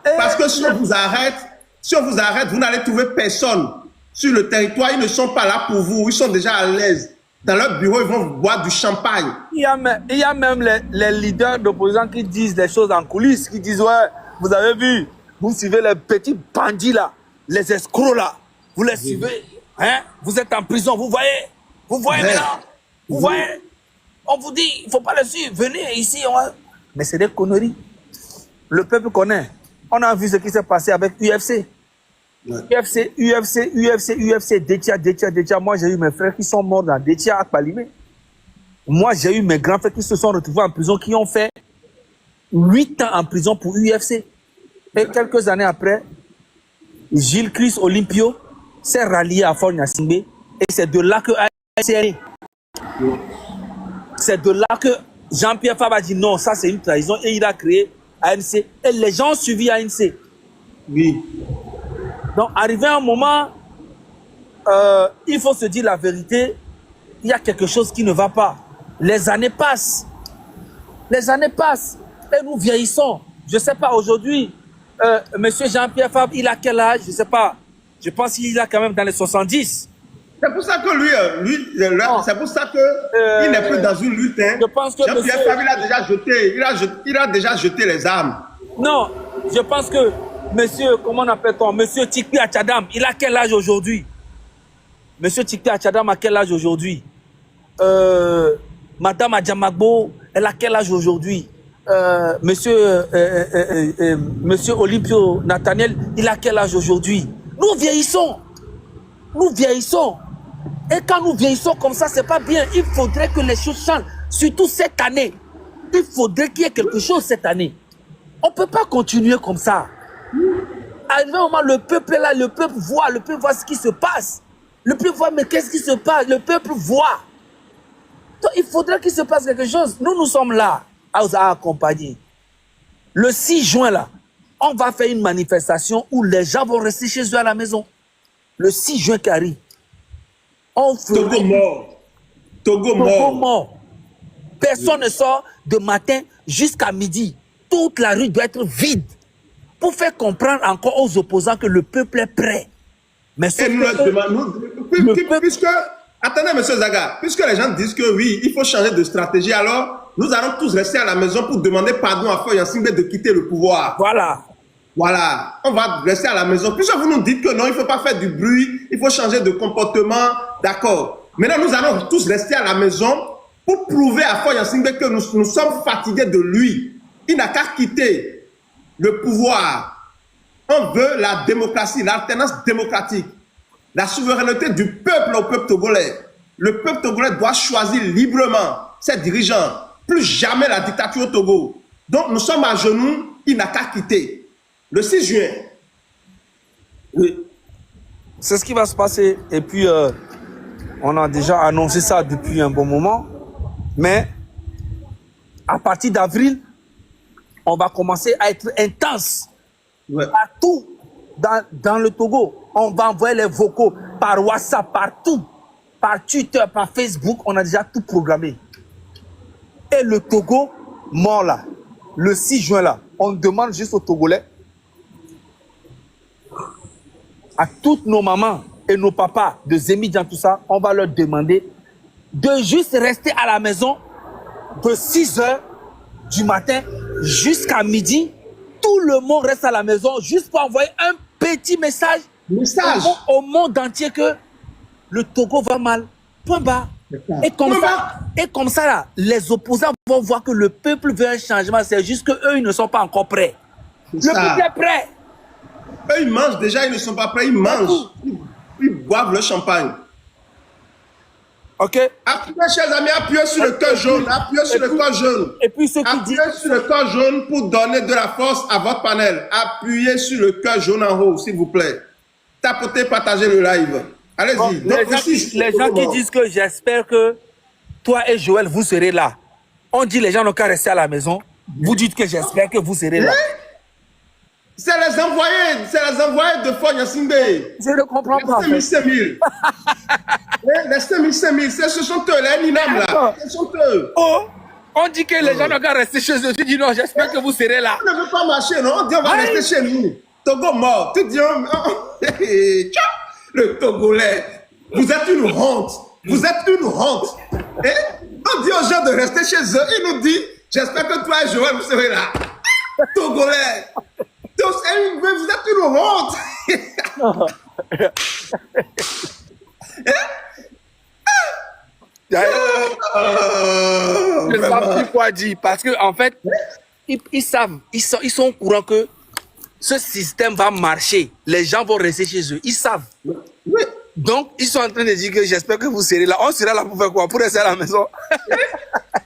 Parce que si on vous arrête, vous n'allez trouver personne sur le territoire. Ils ne sont pas là pour vous. Ils sont déjà à l'aise. Dans leur bureau, ils vont boire du champagne. Il y a même les leaders d'opposants qui disent des choses en coulisses, qui disent, ouais, vous avez vu, vous suivez les petits bandits là, les escrocs là, vous les suivez, hein? Vous êtes en prison, vous voyez maintenant, vous voyez, on vous dit, il ne faut pas les suivre, venez ici, mais c'est des conneries. Le peuple connaît. On a vu ce qui s'est passé avec UFC. UFC, Détia. Moi, j'ai eu mes frères qui sont morts dans Détia à Palimé. Moi, j'ai eu mes grands frères qui se sont retrouvés en prison, qui ont fait 8 ans en prison pour UFC. Et quelques années après, Gilles Chris Olympio s'est rallié à Fort Gnassingbé. Et c'est de là que Jean-Pierre Fabre a dit non, ça c'est une trahison. Et il a créé ANC. Et les gens ont suivi ANC. Oui. Donc, arrivé un moment, il faut se dire la vérité, il y a quelque chose qui ne va pas. Les années passent. Et nous vieillissons. Je ne sais pas, aujourd'hui, monsieur Jean-Pierre Fabre, il a quel âge? Je ne sais pas. Je pense qu'il a quand même dans les 70. C'est pour ça que c'est pour ça que il n'est plus dans une lutte. Hein. Je pense que Jean-Pierre Fabre, il a déjà jeté les armes. Non, je pense que monsieur, comment on appelle-t-on? Monsieur Tikpi Achadam, il a quel âge aujourd'hui? Monsieur Tikpi Achadam a quel âge aujourd'hui? Madame Adjamagbo, elle a quel âge aujourd'hui? Monsieur Olympio Nathaniel, il a quel âge aujourd'hui? Nous vieillissons. Et quand nous vieillissons comme ça, c'est pas bien. Il faudrait que les choses changent. Surtout cette année. Il faudrait qu'il y ait quelque chose cette année. On ne peut pas continuer comme ça. Arrivé un moment, le peuple est là, le peuple voit ce qui se passe. Le peuple voit, mais qu'est-ce qui se passe? Le peuple voit. Donc, il faudrait qu'il se passe quelque chose. Nous sommes là à vous accompagner. Le 6 juin, là, on va faire une manifestation où les gens vont rester chez eux à la maison. Le 6 juin qui arrive. Togo mort. Personne ne sort de matin jusqu'à midi. Toute la rue doit être vide. Pour faire comprendre encore aux opposants que le peuple est prêt. Mais et nous leur demandons, attendez, M. Zaga, puisque les gens disent que oui, il faut changer de stratégie, alors nous allons tous rester à la maison pour demander pardon à Faure Gnassingbé de quitter le pouvoir. Voilà. Voilà, on va rester à la maison. Puisque vous nous dites que non, il ne faut pas faire du bruit, il faut changer de comportement, d'accord. Maintenant, nous allons tous rester à la maison pour prouver à Faure Gnassingbé que nous sommes fatigués de lui. Il n'a qu'à quitter le pouvoir. On veut la démocratie, l'alternance démocratique, la souveraineté du peuple au peuple togolais. Le peuple togolais doit choisir librement ses dirigeants. Plus jamais la dictature au Togo. Donc nous sommes à genoux, il n'a qu'à quitter. Le 6 juin. Oui. C'est ce qui va se passer. Et puis, on a déjà annoncé ça depuis un bon moment. Mais à partir d'avril, on va commencer à être intense. Ouais. Partout dans le Togo. On va envoyer les vocaux par WhatsApp, partout. Par Twitter, par Facebook. On a déjà tout programmé. Et le Togo, mort là, le 6 juin là, on demande juste aux Togolais, à toutes nos mamans et nos papas de Zémidjan, tout ça, on va leur demander de juste rester à la maison de 6 h du matin jusqu'à midi. Tout le monde reste à la maison juste pour envoyer un petit message au monde entier que le Togo va mal. Point barre. Et comme ça, là, les opposants vont voir que le peuple veut un changement. C'est juste qu'eux, ils ne sont pas encore prêts. Le peuple est prêt. Eux, ils mangent déjà, ils ne sont pas prêts, ils mangent. Ils boivent le champagne. Ok. Appuyez, chers amis, appuyez sur le cœur jaune. Appuyez sur le cœur jaune. Et puis, ceux qui disent. Appuyez sur le cœur jaune pour donner de la force à votre panel. Appuyez sur le cœur jaune en haut, s'il vous plaît. Tapotez, partagez le live. Allez-y. Bon, les gens qui disent que j'espère que toi et Joël, vous serez là. On dit les gens n'ont qu'à rester à la maison. Vous dites que j'espère que vous serez là. C'est les envoyés de Faure Gnassingbé. Je ne comprends pas. Les 5000. Les 5000, ce sont eux, les Ninam là. Ce sont eux. Oh, on dit que les gens n'ont qu'à rester chez eux. Tu dis non, j'espère que vous serez là. On ne veut pas marcher, non? On dit on va rester chez nous. Togo mort. Tu dis, le Togolais, vous êtes une honte. Vous êtes une honte. On dit aux gens de rester chez eux. Il nous dit, j'espère que toi et Joël, vous serez là. Togolais. Vous êtes une honte. Je ne sais plus quoi dire. Parce qu'en fait, ils savent, ils sont au courant que ce système va marcher. Les gens vont rester chez eux. Ils savent. Oui. Donc, ils sont en train de dire que j'espère que vous serez là. On sera là pour faire quoi? Pour rester à la maison.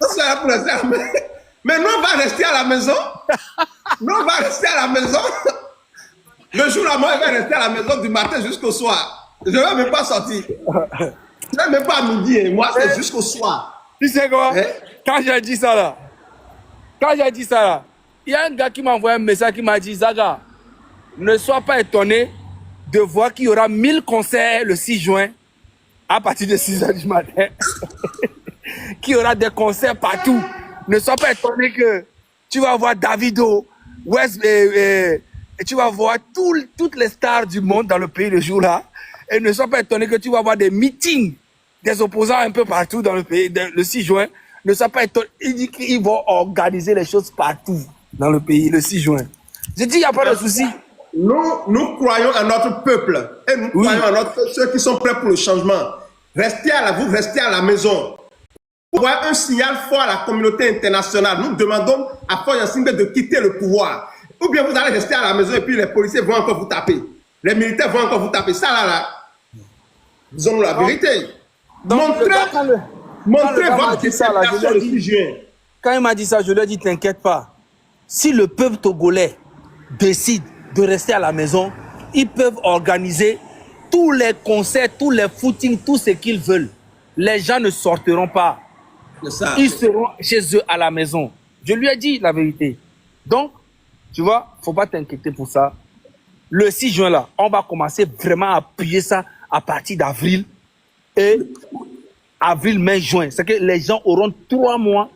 On sera là pour rester à la maison. Mais nous, on va rester à la maison. Nous, on va rester à la maison. Le jour-là, moi, je vais rester à la maison du matin jusqu'au soir. Je ne vais même pas sortir. Je ne vais même pas à midi. Hein. Moi, c'est jusqu'au soir. Tu sais quoi? Quand j'ai dit ça là, il y a un gars qui m'a envoyé un message qui m'a dit, Zaga, ne sois pas étonné de voir qu'il y aura 1000 concerts le 6 juin à partir de 6 h du matin. Qu'il y aura des concerts partout. Ne sois pas étonné que tu vas voir Davido, West, et tu vas voir toutes les stars du monde dans le pays le jour-là. Et ne sois pas étonné que tu vas voir des meetings des opposants un peu partout dans le pays le 6 juin. Ne sois pas étonné. Il dit qu'ils vont organiser les choses partout dans le pays le 6 juin. Je dis, il n'y a pas de souci. Nous croyons à notre peuple. Et nous croyons à ceux qui sont prêts pour le changement. Restez à la maison. Pour avoir un signal fort à la communauté internationale, nous demandons à Faure Gnassingbé de quitter le pouvoir. Ou bien vous allez rester à la maison et puis les policiers vont encore vous taper. Les militaires vont encore vous taper. Ça là, disons-nous la vérité. Montrez votre détermination le 6 juin. Quand il m'a dit ça, je lui ai dit, t'inquiète pas. Si le peuple togolais décide de rester à la maison, ils peuvent organiser tous les concerts, tous les footings, tout ce qu'ils veulent. Les gens ne sortiront pas. Ils seront chez eux à la maison. Je lui ai dit la vérité. Donc, tu vois, faut pas t'inquiéter pour ça. Le 6 juin là, on va commencer vraiment à appuyer ça à partir d'avril. Et avril, mai, juin. C'est que les gens auront 3 mois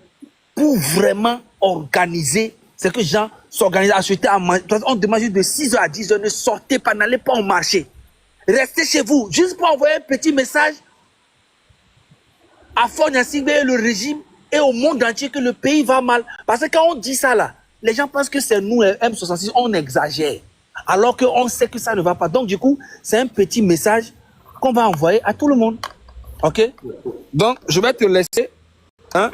pour vraiment organiser. C'est que les gens s'organisent, acheter à manger. On demande juste de 6 h à 10 h, ne sortez pas, n'allez pas au marché. Restez chez vous, juste pour envoyer un petit message à Faure Gnassingbé et le régime et au monde entier que le pays va mal. Parce que quand on dit ça là, les gens pensent que c'est nous, les M66, on exagère. Alors qu'on sait que ça ne va pas. Donc, du coup, c'est un petit message qu'on va envoyer à tout le monde. OK? Donc, je vais te laisser. Hein?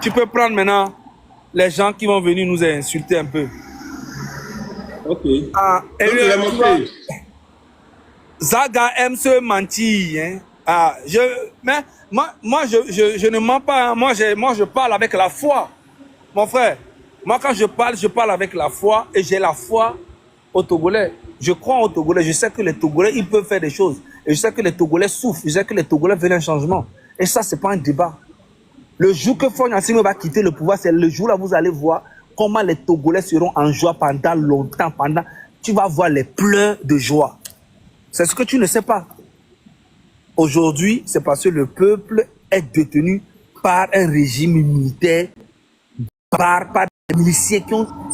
Tu peux prendre maintenant les gens qui vont venir nous insulter un peu. Ok. Ah, et Donc, je vais monter. Zaga aime se mentir. Hein? Ah, mais moi, je ne mens pas. Hein. Moi, je parle avec la foi. Mon frère, moi, quand je parle avec la foi et j'ai la foi aux Togolais. Je crois aux Togolais. Je sais que les Togolais, ils peuvent faire des choses. Et je sais que les Togolais souffrent. Je sais que les Togolais veulent un changement. Et ça, c'est pas un débat. Le jour que Faure Gnassingbé va quitter le pouvoir, c'est le jour là vous allez voir comment les Togolais seront en joie pendant longtemps. Tu vas voir les pleurs de joie. C'est ce que tu ne sais pas. Aujourd'hui, c'est parce que le peuple est détenu par un régime militaire, par des miliciens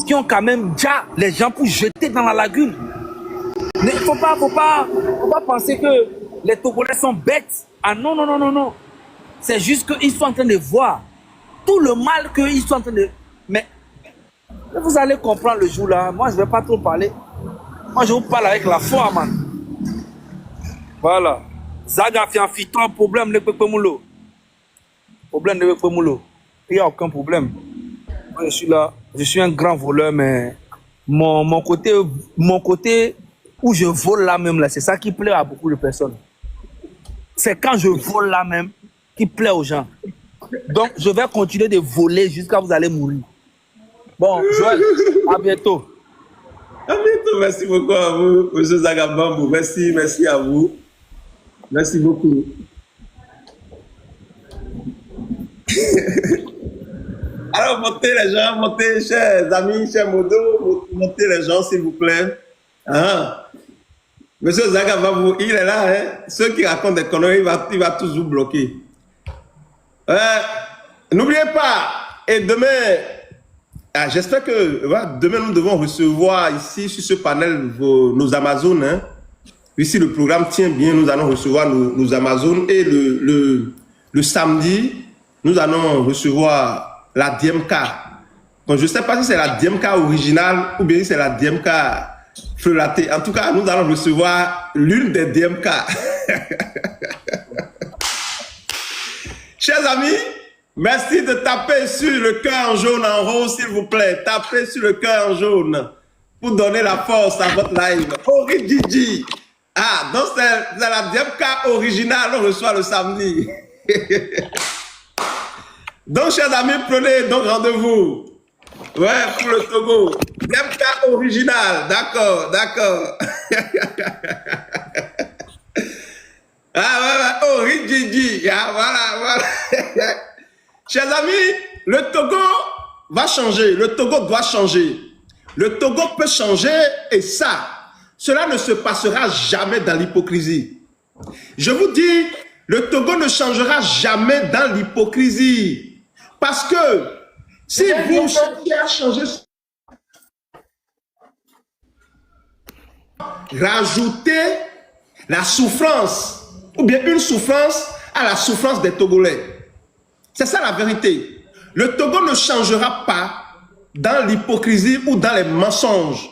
qui ont quand même déjà les gens pour jeter dans la lagune. Il ne faut pas penser que les Togolais sont bêtes. Ah non, non, non, non, non. C'est juste qu'ils sont en train de voir tout le mal qu'ils sont en train de... Mais vous allez comprendre le jour là. Moi, je ne vais pas trop parler. Moi, je vous parle avec la foi, man. Voilà. Zaga fait un fiton, problème de Pekpemoulo. Problème de Pekpemoulo. Il n'y a aucun problème. Moi, je suis là. Je suis un grand voleur, mais mon côté où je vole là même, là, c'est ça qui plaît à beaucoup de personnes. C'est quand je vole là même qui plaît aux gens. Donc, je vais continuer de voler jusqu'à vous allez mourir. Bon, Joël, à bientôt. À bientôt, merci beaucoup à vous, M. Zagabambou. Merci à vous. Merci beaucoup. Alors, montez les gens, montez, chers amis, chers modos, montez les gens, s'il vous plaît. Ah. Monsieur Zagabambou, il est là, hein? Ceux qui racontent des conneries, il va toujours bloquer. N'oubliez pas, et demain, j'espère que demain nous devons recevoir ici sur ce panel nos Amazones. Hein. Ici le programme tient bien, nous allons recevoir nos Amazones et le samedi, nous allons recevoir la DMK. Donc je ne sais pas si c'est la DMK originale ou bien si c'est la DMK frelaté. En tout cas, nous allons recevoir l'une des DMK. Chers amis, merci de taper sur le cœur en jaune en rose, s'il vous plaît. Tapez sur le cœur en jaune pour donner la force à votre live. Ori Gigi. Ah, donc c'est la DMK originale, on reçoit le samedi. Donc, chers amis, prenez donc rendez-vous. Ouais, pour le Togo. DMK original, d'accord, d'accord. Ah, ouais, Ori Gigi. Ah, voilà. Chers amis, le Togo va changer. Le Togo doit changer. Le Togo peut changer et cela ne se passera jamais dans l'hypocrisie. Je vous dis, le Togo ne changera jamais dans l'hypocrisie. Parce que si vous cherchez à changer, rajoutez la souffrance ou bien une souffrance à la souffrance des Togolais. C'est ça la vérité. Le Togo ne changera pas dans l'hypocrisie ou dans les mensonges.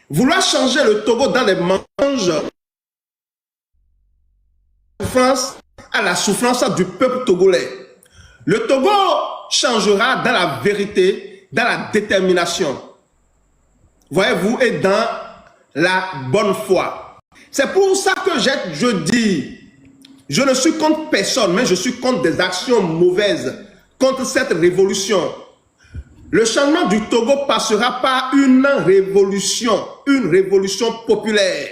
Vouloir changer le Togo dans les mensonges, souffrance à la souffrance du peuple togolais. Le Togo changera dans la vérité, dans la détermination. Voyez-vous, et dans la bonne foi. C'est pour ça que je dis, je ne suis contre personne, mais je suis contre des actions mauvaises, contre cette révolution. Le changement du Togo passera par une révolution populaire.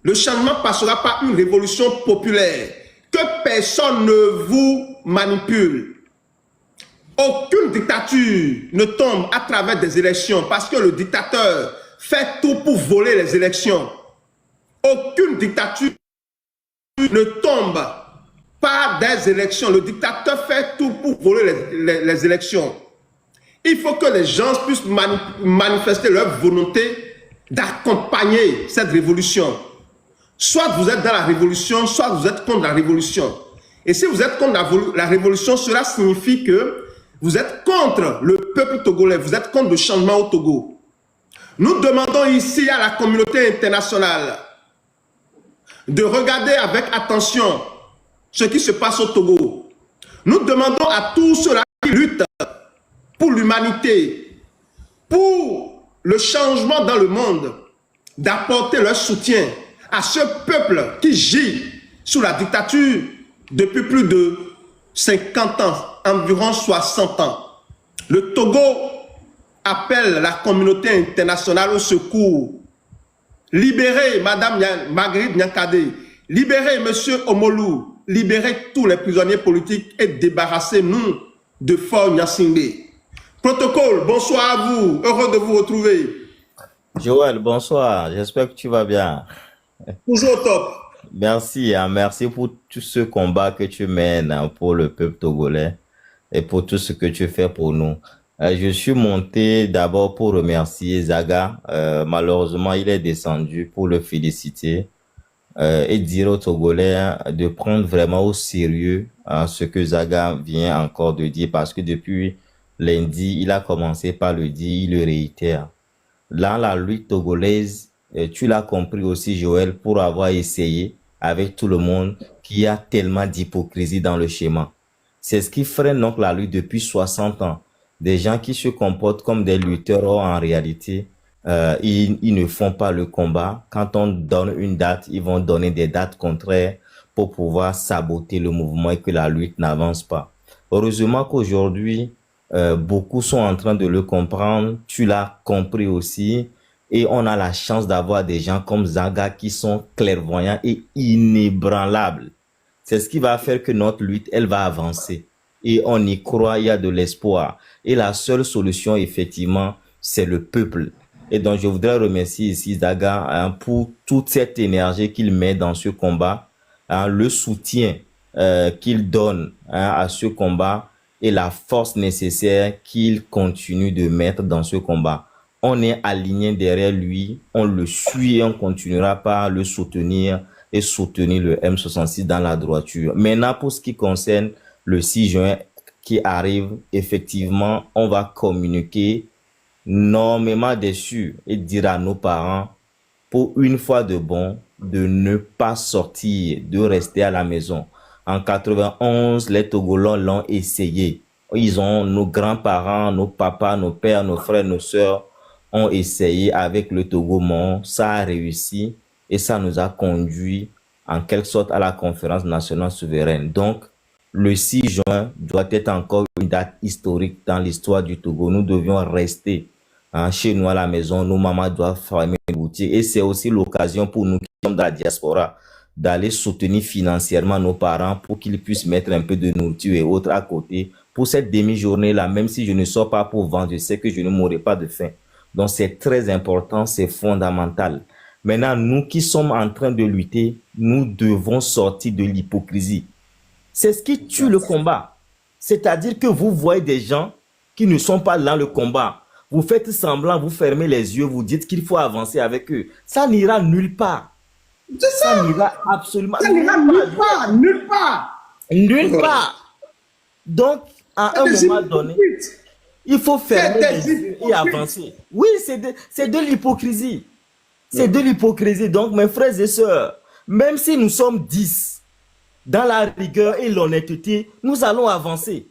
Le changement passera par une révolution populaire. Que personne ne vous manipule. Aucune dictature ne tombe à travers des élections parce que le dictateur fait tout pour voler les élections. Aucune dictature ne tombe par des élections. Le dictateur fait tout pour voler les élections. Il faut que les gens puissent manifester leur volonté d'accompagner cette révolution. Soit vous êtes dans la révolution, soit vous êtes contre la révolution. Et si vous êtes contre la révolution, cela signifie que Vous êtes contre le peuple togolais, vous êtes contre le changement au Togo. Nous demandons ici à la communauté internationale de regarder avec attention ce qui se passe au Togo. Nous demandons à tous ceux-là qui luttent pour l'humanité, pour le changement dans le monde, d'apporter leur soutien à ce peuple qui gît sous la dictature depuis plus de 50 ans, environ 60 ans. Le Togo appelle la communauté internationale au secours. Libérez Madame Marguerite Nyankade, libérez Monsieur Omolou, libérez tous les prisonniers politiques et débarrassez-nous de Faure Gnassingbé. Protocole, bonsoir à vous, heureux de vous retrouver. Joël, bonsoir, j'espère que tu vas bien. Toujours au top. Merci, merci pour tout ce combat que tu mènes pour le peuple togolais et pour tout ce que tu fais pour nous. Je suis monté d'abord pour remercier Zaga. Malheureusement, il est descendu pour le féliciter et dire aux Togolais de prendre vraiment au sérieux ce que Zaga vient encore de dire parce que depuis lundi, il a commencé par le dire, il le réitère. Dans la lutte togolaise, tu l'as compris aussi, Joël, pour avoir essayé avec tout le monde qu'il y a tellement d'hypocrisie dans le schéma. C'est ce qui freine donc la lutte depuis 60 ans. Des gens qui se comportent comme des lutteurs, or en réalité, ils ne font pas le combat. Quand on donne une date, ils vont donner des dates contraires pour pouvoir saboter le mouvement et que la lutte n'avance pas. Heureusement qu'aujourd'hui, beaucoup sont en train de le comprendre. Tu l'as compris aussi. Et on a la chance d'avoir des gens comme Zaga qui sont clairvoyants et inébranlables. C'est ce qui va faire que notre lutte, elle va avancer. Et on y croit, il y a de l'espoir. Et la seule solution, effectivement, c'est le peuple. Et donc, je voudrais remercier ici Zaga pour toute cette énergie qu'il met dans ce combat, le soutien qu'il donne à ce combat et la force nécessaire qu'il continue de mettre dans ce combat. On est aligné derrière lui, on le suit et on continuera par le soutenir et soutenir le M66 dans la droiture. Maintenant, pour ce qui concerne le 6 juin qui arrive, effectivement, on va communiquer énormément dessus et dire à nos parents, pour une fois de bon, de ne pas sortir, de rester à la maison. En 91, les Togolais l'ont essayé. Ils ont, nos grands-parents, nos papas, nos pères, nos frères, nos sœurs ont essayé avec le Togo-Mon. Ça a réussi et ça nous a conduit en quelque sorte à la conférence nationale souveraine. Donc, le 6 juin doit être encore une date historique dans l'histoire du Togo. Nous devions rester chez nous à la maison. Nos mamans doivent fermer les boutiques. Et c'est aussi l'occasion pour nous qui sommes dans la diaspora d'aller soutenir financièrement nos parents pour qu'ils puissent mettre un peu de nourriture et autres à côté pour cette demi-journée-là. Même si je ne sors pas pour vendre, je sais que je ne mourrai pas de faim. Donc c'est très important, c'est fondamental. Maintenant, nous qui sommes en train de lutter, nous devons sortir de l'hypocrisie. C'est ce qui tue le combat. C'est-à-dire que vous voyez des gens qui ne sont pas dans le combat. Vous faites semblant, vous fermez les yeux, vous dites qu'il faut avancer avec eux. Ça n'ira nulle part. Ça n'ira absolument nulle part. Nulle part. Donc, à un moment donné, il faut fermer les yeux et avancer. Oui, c'est de l'hypocrisie. C'est de l'hypocrisie. Donc, mes frères et sœurs, même si nous sommes 10, dans la rigueur et l'honnêteté, nous allons avancer.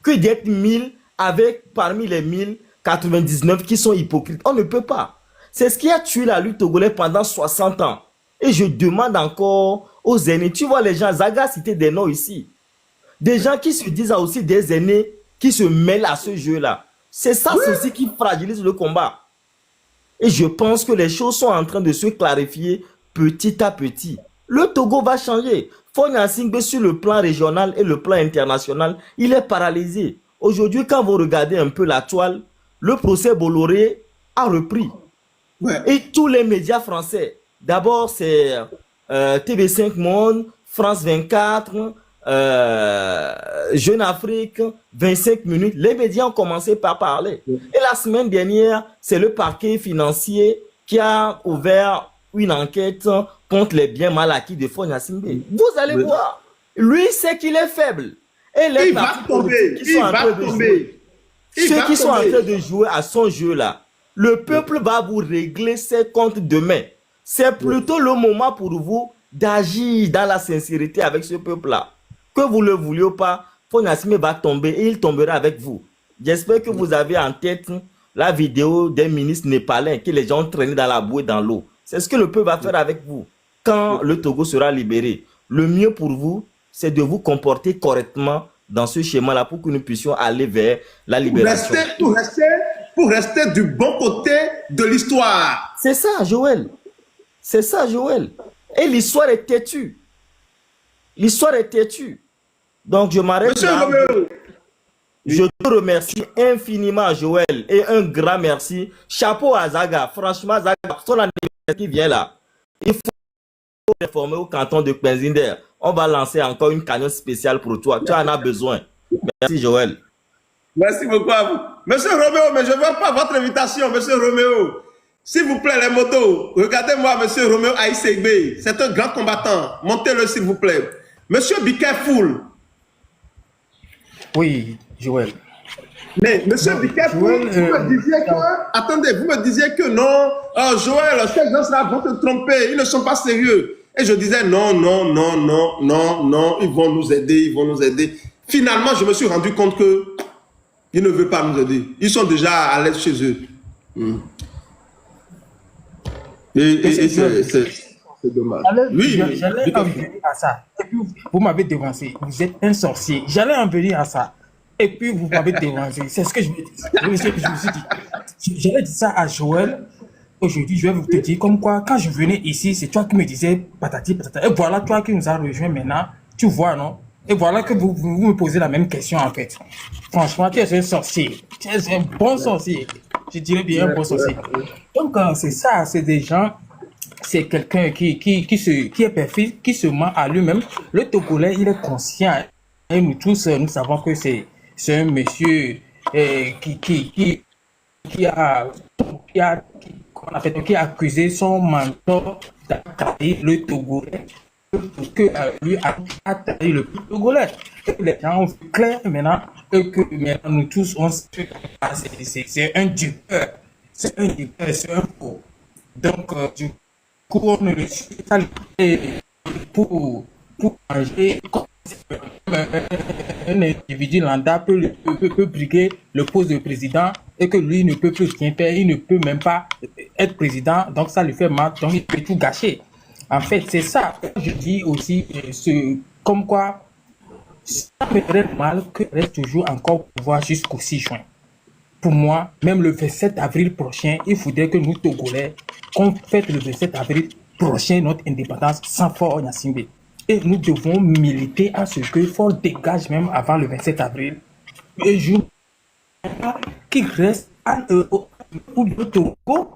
Que d'être 1000 avec parmi les 1099 qui sont hypocrites. On ne peut pas. C'est ce qui a tué la lutte togolaise pendant 60 ans. Et je demande encore aux aînés. Tu vois les gens, Zaga cité des noms ici. Des gens qui se disent aussi des aînés qui se mêlent à ce jeu-là. C'est ça aussi qui fragilise le combat. Et je pense que les choses sont en train de se clarifier petit à petit. Le Togo va changer. Faure Gnassingbé sur le plan régional et le plan international, il est paralysé. Aujourd'hui, quand vous regardez un peu la toile, le procès Bolloré a repris. Et tous les médias français, d'abord c'est TV5 Monde, France 24, Jeune Afrique, 25 minutes, les médias ont commencé par parler. Et la semaine dernière, c'est le parquet financier qui a ouvert une enquête contre les biens mal acquis de Faure Gnassingbé. Vous allez voir, lui sait qu'il est faible. Et les Il va partis tomber. politiques qui Il sont en va train de jouer, tomber. Il ceux va qui sont en tomber. train de jouer à son jeu-là, le peuple va vous régler ses comptes demain. C'est plutôt le moment pour vous d'agir dans la sincérité avec ce peuple-là. Que vous le vouliez ou pas, Fonassime va tomber et il tombera avec vous. J'espère que vous avez en tête la vidéo des ministres népalais que les gens ont traîné dans la boue et dans l'eau. C'est ce que le peuple va faire avec vous quand le Togo sera libéré. Le mieux pour vous, c'est de vous comporter correctement dans ce schéma-là pour que nous puissions aller vers la libération. Pour rester du bon côté de l'histoire. C'est ça, Joël. C'est ça, Joël. Et l'histoire est têtue. L'histoire est têtue. Donc, je m'arrête Monsieur là. Roméo. Je te remercie infiniment, Joël. Et un grand merci. Chapeau à Zaga. Franchement, Zaga, son anniversaire qui vient là. Il faut réformer au canton de Penzinder. On va lancer encore une cagnotte spéciale pour toi. Tu en as besoin. Merci, Joël. Merci beaucoup à vous. Monsieur Roméo, mais je ne veux pas votre invitation, monsieur Roméo. S'il vous plaît, les motos, regardez-moi, monsieur Roméo Aïssegbe. C'est un grand combattant. Montez-le, s'il vous plaît. Monsieur Be Careful. Oui, Joël. Mais, monsieur Be Careful, Joël, vous me disiez que... Attendez, vous me disiez que non. Oh, Joël, ces gens-là vont te tromper. Ils ne sont pas sérieux. Et je disais non, non, non, non, non, non. Ils vont nous aider, ils vont nous aider. Finalement, je me suis rendu compte que ils ne veulent pas nous aider. Ils sont déjà à l'aise chez eux. Et c'est dommage. J'allais en venir à ça. Et puis, vous m'avez devancé. Vous êtes un sorcier. J'allais en venir à ça. Et puis, vous m'avez devancé. C'est ce que je me dis. Je me suis dit. J'allais dire ça à Joël. Aujourd'hui, je vais vous te dire comme quoi, quand je venais ici, c'est toi qui me disais patati patata. Et voilà toi qui nous a rejoint maintenant. Tu vois, non? Et voilà que vous me posez la même question en fait. Franchement, tu es un sorcier. Tu es un bon sorcier. Je dirais bien un bon sorcier. Donc, c'est ça. C'est des gens. C'est quelqu'un qui est perfide, qui se ment à lui-même. Le Togolais, il est conscient. Et nous tous, nous savons que c'est un monsieur qui a accusé son mentor d'attaquer le Togolais. Que lui a trahi le peuple togolais. Et les gens ont vu clair maintenant et que maintenant nous tous on sait que c'est un dupeur. C'est un dupeur, c'est un faux. Donc, du coup, on ne le suit pas pour manger un individu lambda peut briguer le poste de président et que lui ne peut plus rien faire, il ne peut même pas être président, donc ça lui fait mal, donc il peut tout gâcher. En fait, c'est ça que je dis aussi, comme quoi ça me ferait mal que reste toujours encore pouvoir jusqu'au 6 juin. Pour moi, même le 27 avril prochain, il faudrait que nous, Togolais, qu'on fête le 27 avril prochain notre indépendance sans Faure Gnassingbé. Et nous devons militer à ce que Faure dégage même avant le 27 avril. Et je qui reste pour le Togo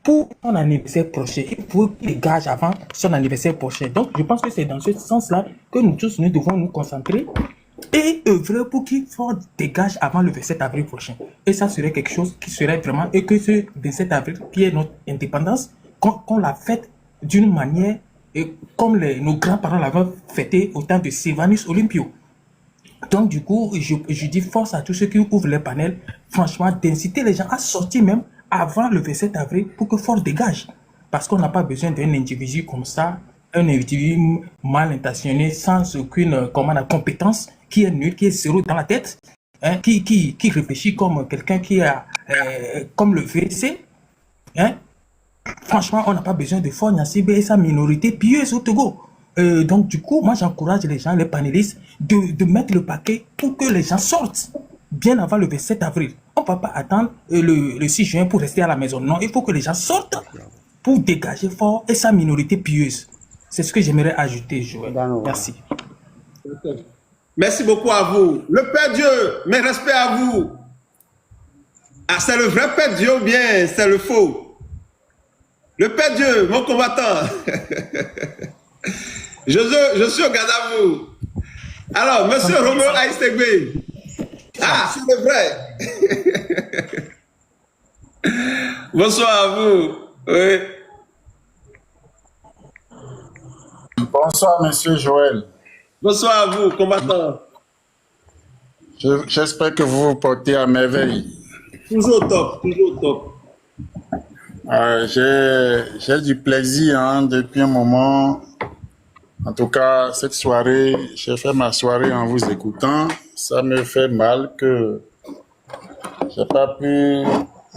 pour son anniversaire prochain. Il faut qu'il dégage avant son anniversaire prochain. Donc, je pense que c'est dans ce sens-là que nous tous, nous devons nous concentrer et œuvrer pour qu'il dégage avant le 27 avril prochain. Et ça serait quelque chose qui serait vraiment... Et que ce 27 avril, qui est notre indépendance, qu'on la fête d'une manière comme nos grands-parents l'avaient fêté au temps de Sylvanus Olympio. Donc, du coup, je dis force à tous ceux qui ouvrent les panels, franchement, d'inciter les gens à sortir même avant le 27 avril pour que Faure dégage. Parce qu'on n'a pas besoin d'un individu comme ça, un individu mal intentionné, sans aucune compétence, qui est nul, qui est zéro dans la tête, hein, qui réfléchit comme quelqu'un qui a, comme le VC. Hein. Franchement, on n'a pas besoin de Faure Gnassingbé et sa minorité pieuse au Togo. Donc, du coup, moi, j'encourage les gens, les panélistes, de mettre le paquet pour que les gens sortent bien avant le 27 avril. On ne va pas attendre le 6 juin pour rester à la maison. Non, il faut que les gens sortent pour dégager Faure et sa minorité pieuse. C'est ce que j'aimerais ajouter, Joël. Merci. Merci beaucoup à vous. Le Père Dieu, mes respects à vous. Ah, c'est le vrai Père Dieu ou bien c'est le faux? Le Père Dieu, mon combattant. Je suis au garde à vous. Alors, monsieur Roméo Aïssegbe. Ah, c'est le vrai. Bonsoir à vous. Oui. Bonsoir, monsieur Joël. Bonsoir à vous, combattant. J'espère que vous vous portez à merveille. Toujours au top, toujours au top. J'ai du plaisir hein, depuis un moment. En tout cas, cette soirée, j'ai fait ma soirée en vous écoutant. Ça me fait mal que j'ai pas pu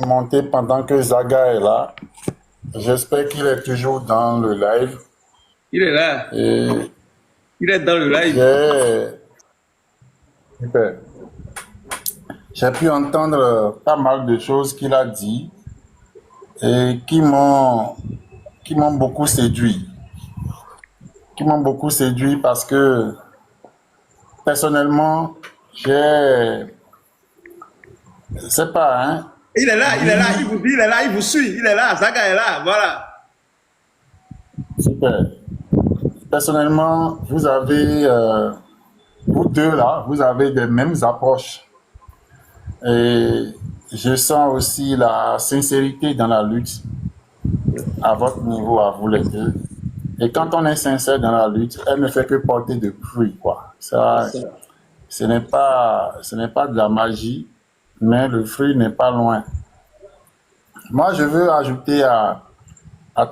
monter pendant que Zaga est là. J'espère qu'il est toujours dans le live. Il est là. Et Il est dans le live. Super. J'ai pu entendre pas mal de choses qu'il a dit et qui m'ont beaucoup séduit. Qui m'ont beaucoup séduit parce que personnellement, je sais pas, hein. Il est là, il vous dit, il est là, il vous suit, il est là, Zaga est là, voilà. Super. Personnellement, vous avez, vous deux là, vous avez les mêmes approches. Et je sens aussi la sincérité dans la lutte à votre niveau, à vous les deux. Et quand on est sincère dans la lutte, elle ne fait que porter de fruits, quoi. Ça, ce n'est pas de la magie, mais le fruit n'est pas loin. Moi, je veux ajouter à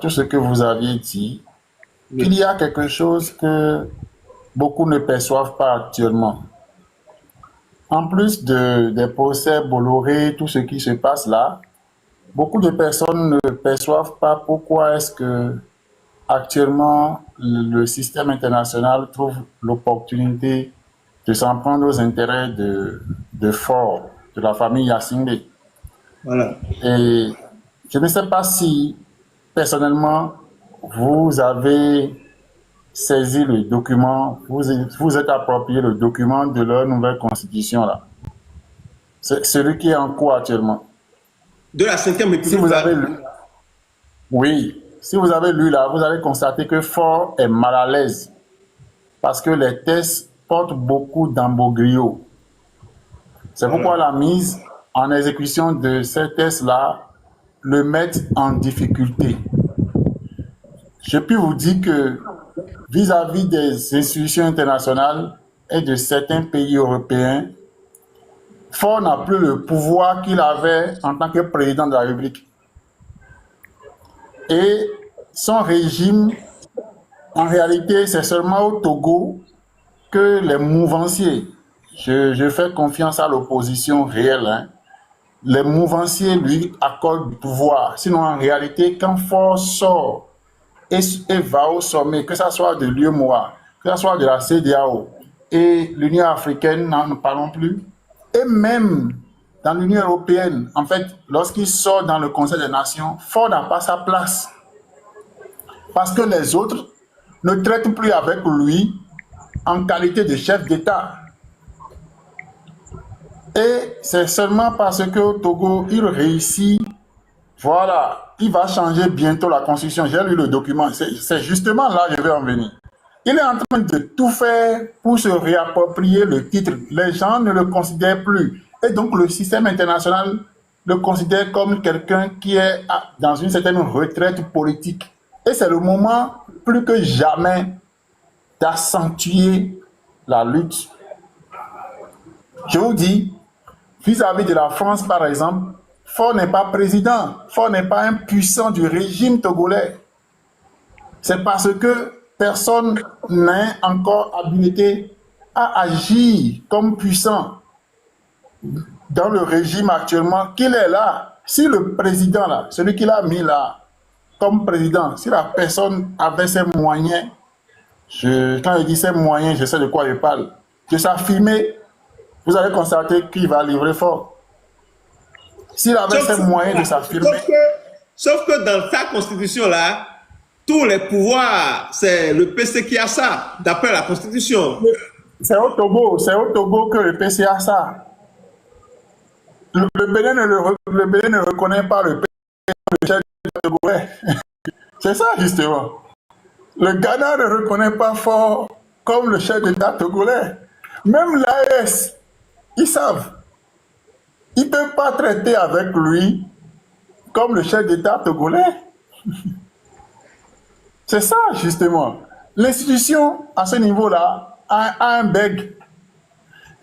tout ce que vous aviez dit qu'il y a quelque chose que beaucoup ne perçoivent pas actuellement. En plus des procès Bolloré, tout ce qui se passe là, beaucoup de personnes ne perçoivent pas pourquoi est-ce que actuellement le système international trouve l'opportunité de s'en prendre aux intérêts de Ford, de la famille Yacine. Voilà. Et je ne sais pas si personnellement vous avez saisi le document, vous êtes approprié le document de leur nouvelle constitution là. C'est celui qui est en cours actuellement. De la 5e République. Si vous avez lu, oui, si vous avez lu là, vous allez constater que Ford est mal à l'aise parce que les tests portent beaucoup d'embroglio. C'est pourquoi la mise en exécution de ces tests-là le mettent en difficulté. Je puis vous dire que vis-à-vis des institutions internationales et de certains pays européens, Ford n'a plus le pouvoir qu'il avait en tant que président de la République. Et son régime, en réalité, c'est seulement au Togo que les mouvanciers, je fais confiance à l'opposition réelle, hein, les mouvanciers lui accordent du pouvoir. Sinon, en réalité, quand Ford sort et va au sommet, que ce soit de l'UEMOA, que ce soit de la CEDEAO et l'Union africaine, n'en parlons plus, et même dans l'Union européenne, en fait, lorsqu'il sort dans le Conseil des Nations, Ford n'a pas sa place. Parce que les autres ne traitent plus avec lui en qualité de chef d'État. Et c'est seulement parce qu'au Togo, il réussit, voilà, il va changer bientôt la constitution. J'ai lu le document, c'est justement là que je vais en venir. Il est en train de tout faire pour se réapproprier le titre. Les gens ne le considèrent plus. Et donc le système international le considère comme quelqu'un qui est dans une certaine retraite politique. Et c'est le moment, plus que jamais, d'accentuer la lutte. Je vous dis, vis-à-vis de la France, par exemple, Ford n'est pas président, Ford n'est pas un puissant du régime togolais. C'est parce que personne n'a encore habilité à agir comme puissant dans le régime actuellement qu'il est là. Si le président, là, celui qui l'a mis là comme président, si la personne avait ses moyens, quand je dis ses moyens, je sais de quoi je parle, de s'affirmer, vous allez constater qu'il va livrer fort. S'il avait ses moyens de s'affirmer. Sauf que dans sa constitution là, tous les pouvoirs, c'est le PC qui a ça, d'après la constitution. C'est au Togo que le PC a ça. Le Bénin ne reconnaît pas le PC comme le chef d'État togolais. C'est ça justement. Le Ghana ne reconnaît pas Ford comme le chef d'État togolais. Même l'AES, ils savent. Ils ne peuvent pas traiter avec lui comme le chef d'État togolais. C'est ça, justement. L'institution, à ce niveau-là, a un bug.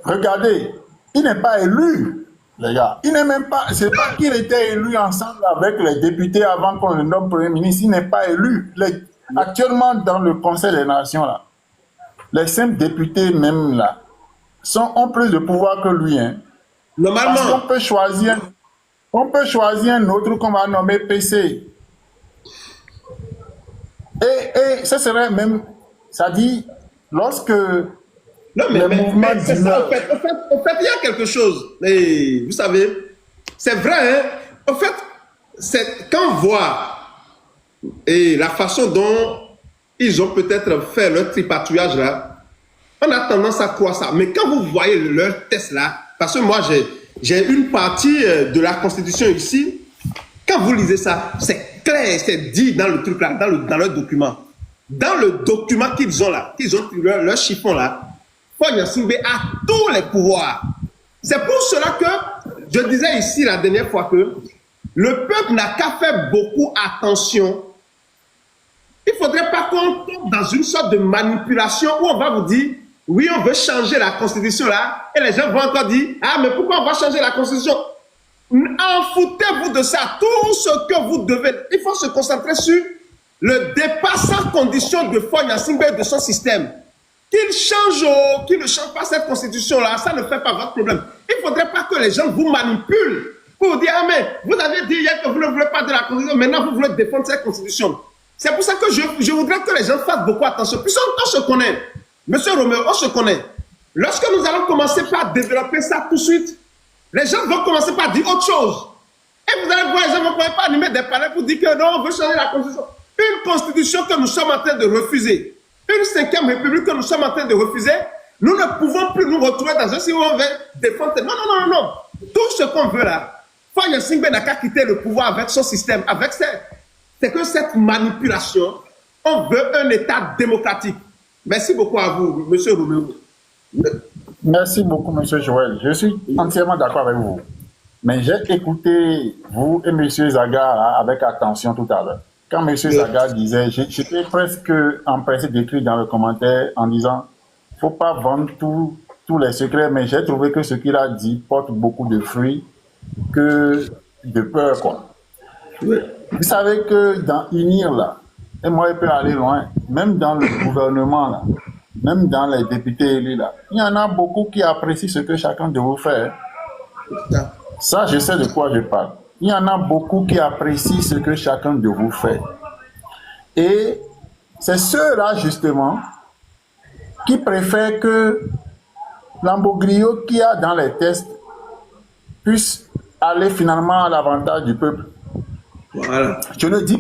Regardez, Il n'est pas élu, les gars. Il n'est même pas, c'est pas qu'il était élu ensemble avec les députés avant qu'on le nomme Premier ministre. Il n'est pas élu. Actuellement, dans le Conseil des Nations, là, les 5 députés même là, ont plus de pouvoir que lui. Hein. Normalement. Parce qu'on peut choisir un autre qu'on va nommer PC. Et ça serait même, ça dit, lorsque Non, mais c'est ça, en fait, il y a quelque chose. Et vous savez, c'est vrai, hein? En fait, c'est quand on voit et la façon dont ils ont peut-être fait leur tripatouillage là, on a tendance à croire ça. Mais quand vous voyez leur test là, parce que moi j'ai une partie de la Constitution ici, quand vous lisez ça, c'est clair, c'est dit dans le truc là, dans leur document. Dans le document qu'ils ont là, qu'ils ont leur chiffon là, Fonya Singbe a tous les pouvoirs. C'est pour cela que je disais ici la dernière fois que le peuple n'a qu'à faire beaucoup attention. Il ne faudrait pas qu'on tombe dans une sorte de manipulation où on va vous dire oui, on veut changer la constitution là, et les gens vont encore dire ah, mais pourquoi on va changer la constitution? En foutez-vous de ça. Tout ce que vous devez, il faut se concentrer sur le départ sans condition de Fonya Singbe et de son système. Qu'il change ou qu'il ne change pas cette constitution-là, ça ne fait pas votre problème. Il ne faudrait pas que les gens vous manipulent pour dire ah, mais vous avez dit hier que vous ne voulez pas de la constitution, maintenant vous voulez défendre cette constitution. C'est pour ça que je voudrais que les gens fassent beaucoup attention. Puis on se connaît. Monsieur Roméo, on se connaît. Lorsque nous allons commencer par développer ça tout de suite, les gens vont commencer par dire autre chose. Et vous allez voir, les gens vont pas animer des palais pour dire que non, on veut changer la constitution. Une constitution que nous sommes en train de refuser. Une 5e république que nous sommes en train de refuser. Nous ne pouvons plus nous retrouver dans un système où on veut défendre. Non, non, non, non. Tout ce qu'on veut là, Fonya Singbe n'a qu'à quitter le pouvoir avec son système, avec c'est que cette manipulation, on veut un État démocratique. Merci beaucoup à vous, monsieur Roméo. Merci beaucoup, monsieur Joël. Je suis entièrement d'accord avec vous. Mais j'ai écouté vous et monsieur Zaga avec attention tout à l'heure. Quand monsieur Zaga disait, j'étais presque empressé d'écrire dans le commentaire en disant, il ne faut pas vendre tous les secrets, mais j'ai trouvé que ce qu'il a dit porte beaucoup de fruits que de peur, quoi. Vous savez que dans Unir, là, et moi, il peut aller loin, même dans le gouvernement, là, même dans les députés élus, là, il y en a beaucoup qui apprécient ce que chacun de vous fait. Ça, je sais de quoi je parle. Il y en a beaucoup qui apprécient ce que chacun de vous fait. Et c'est ceux-là, justement, qui préfèrent que l'embroglio qu'il y a dans les tests puisse aller finalement à l'avantage du peuple. Voilà. Je ne dis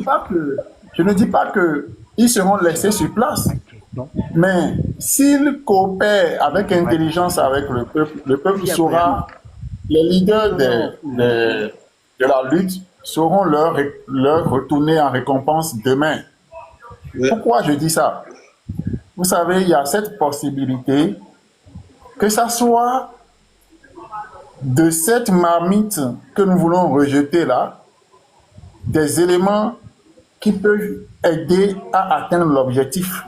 pas que ils seront laissés sur place. Mais s'ils coopèrent avec intelligence avec le peuple saura, les leaders de la lutte sauront leur retourner en récompense demain. Pourquoi je dis ça? Vous savez, il y a cette possibilité que ça soit de cette marmite que nous voulons rejeter là, des éléments qui peuvent aider à atteindre l'objectif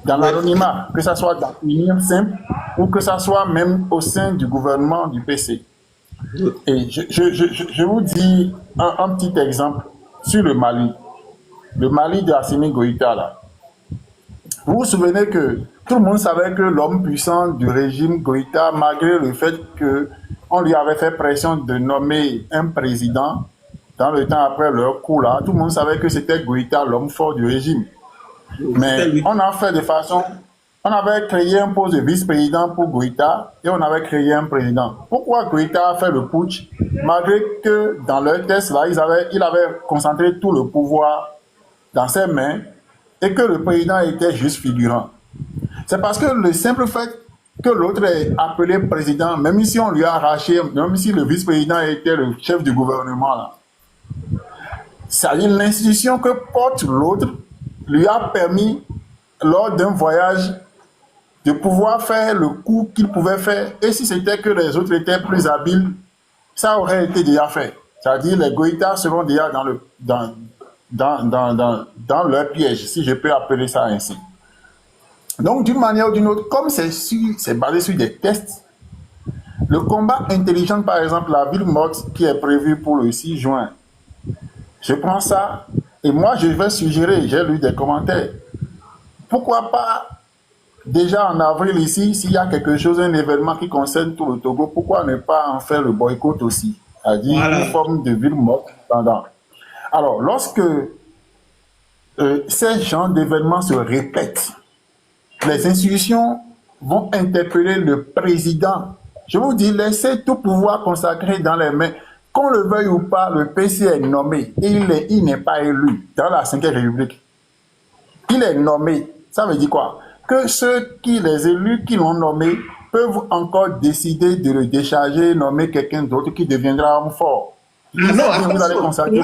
dans l'anonymat, que ce soit dans une simple ou que ce soit même au sein du gouvernement du PC. Et je vous dis un petit exemple sur le Mali de Assimi Goïta là. Vous vous souvenez que tout le monde savait que l'homme puissant du régime Goïta, malgré le fait qu'on lui avait fait pression de nommer un président dans le temps après leur coup là, tout le monde savait que c'était Goïta, l'homme fort du régime. Mais on a fait de façon, on avait créé un poste de vice-président pour Goïta et on avait créé un président. Pourquoi Goïta a fait le putsch, malgré que dans leur test là, il avait concentré tout le pouvoir dans ses mains et que le président était juste figurant? C'est parce que le simple fait que l'autre est appelé président, même si on lui a arraché, même si le vice-président était le chef du gouvernement là, c'est-à-dire l'institution que porte l'autre lui a permis, lors d'un voyage, de pouvoir faire le coup qu'il pouvait faire. Et si c'était que les autres étaient plus habiles, ça aurait été déjà fait. C'est-à-dire les Goïtas seront déjà dans leur piège, si je peux appeler ça ainsi. Donc, d'une manière ou d'une autre, comme c'est basé sur des tests, Le combat intelligent, par exemple, la ville morte qui est prévue pour le 6 juin, je prends ça et moi je vais suggérer, j'ai lu des commentaires, pourquoi pas déjà en avril ici, s'il y a quelque chose, un événement qui concerne tout le Togo, pourquoi ne pas en faire le boycott aussi, c'est-à-dire Voilà. une forme de ville morte pendant. Alors, lorsque ces genres d'événements se répètent, les institutions vont interpeller le président. Je vous dis, laissez tout pouvoir consacré dans les mains. Qu'on le veuille ou pas, le PC est nommé. Et il n'est pas élu dans la 5e République. Il est nommé. Ça veut dire quoi? Que ceux qui, les élus qui l'ont nommé, peuvent encore décider de le décharger, nommer quelqu'un d'autre qui deviendra homme fort. Ah non, Vous allez attention. consacrer.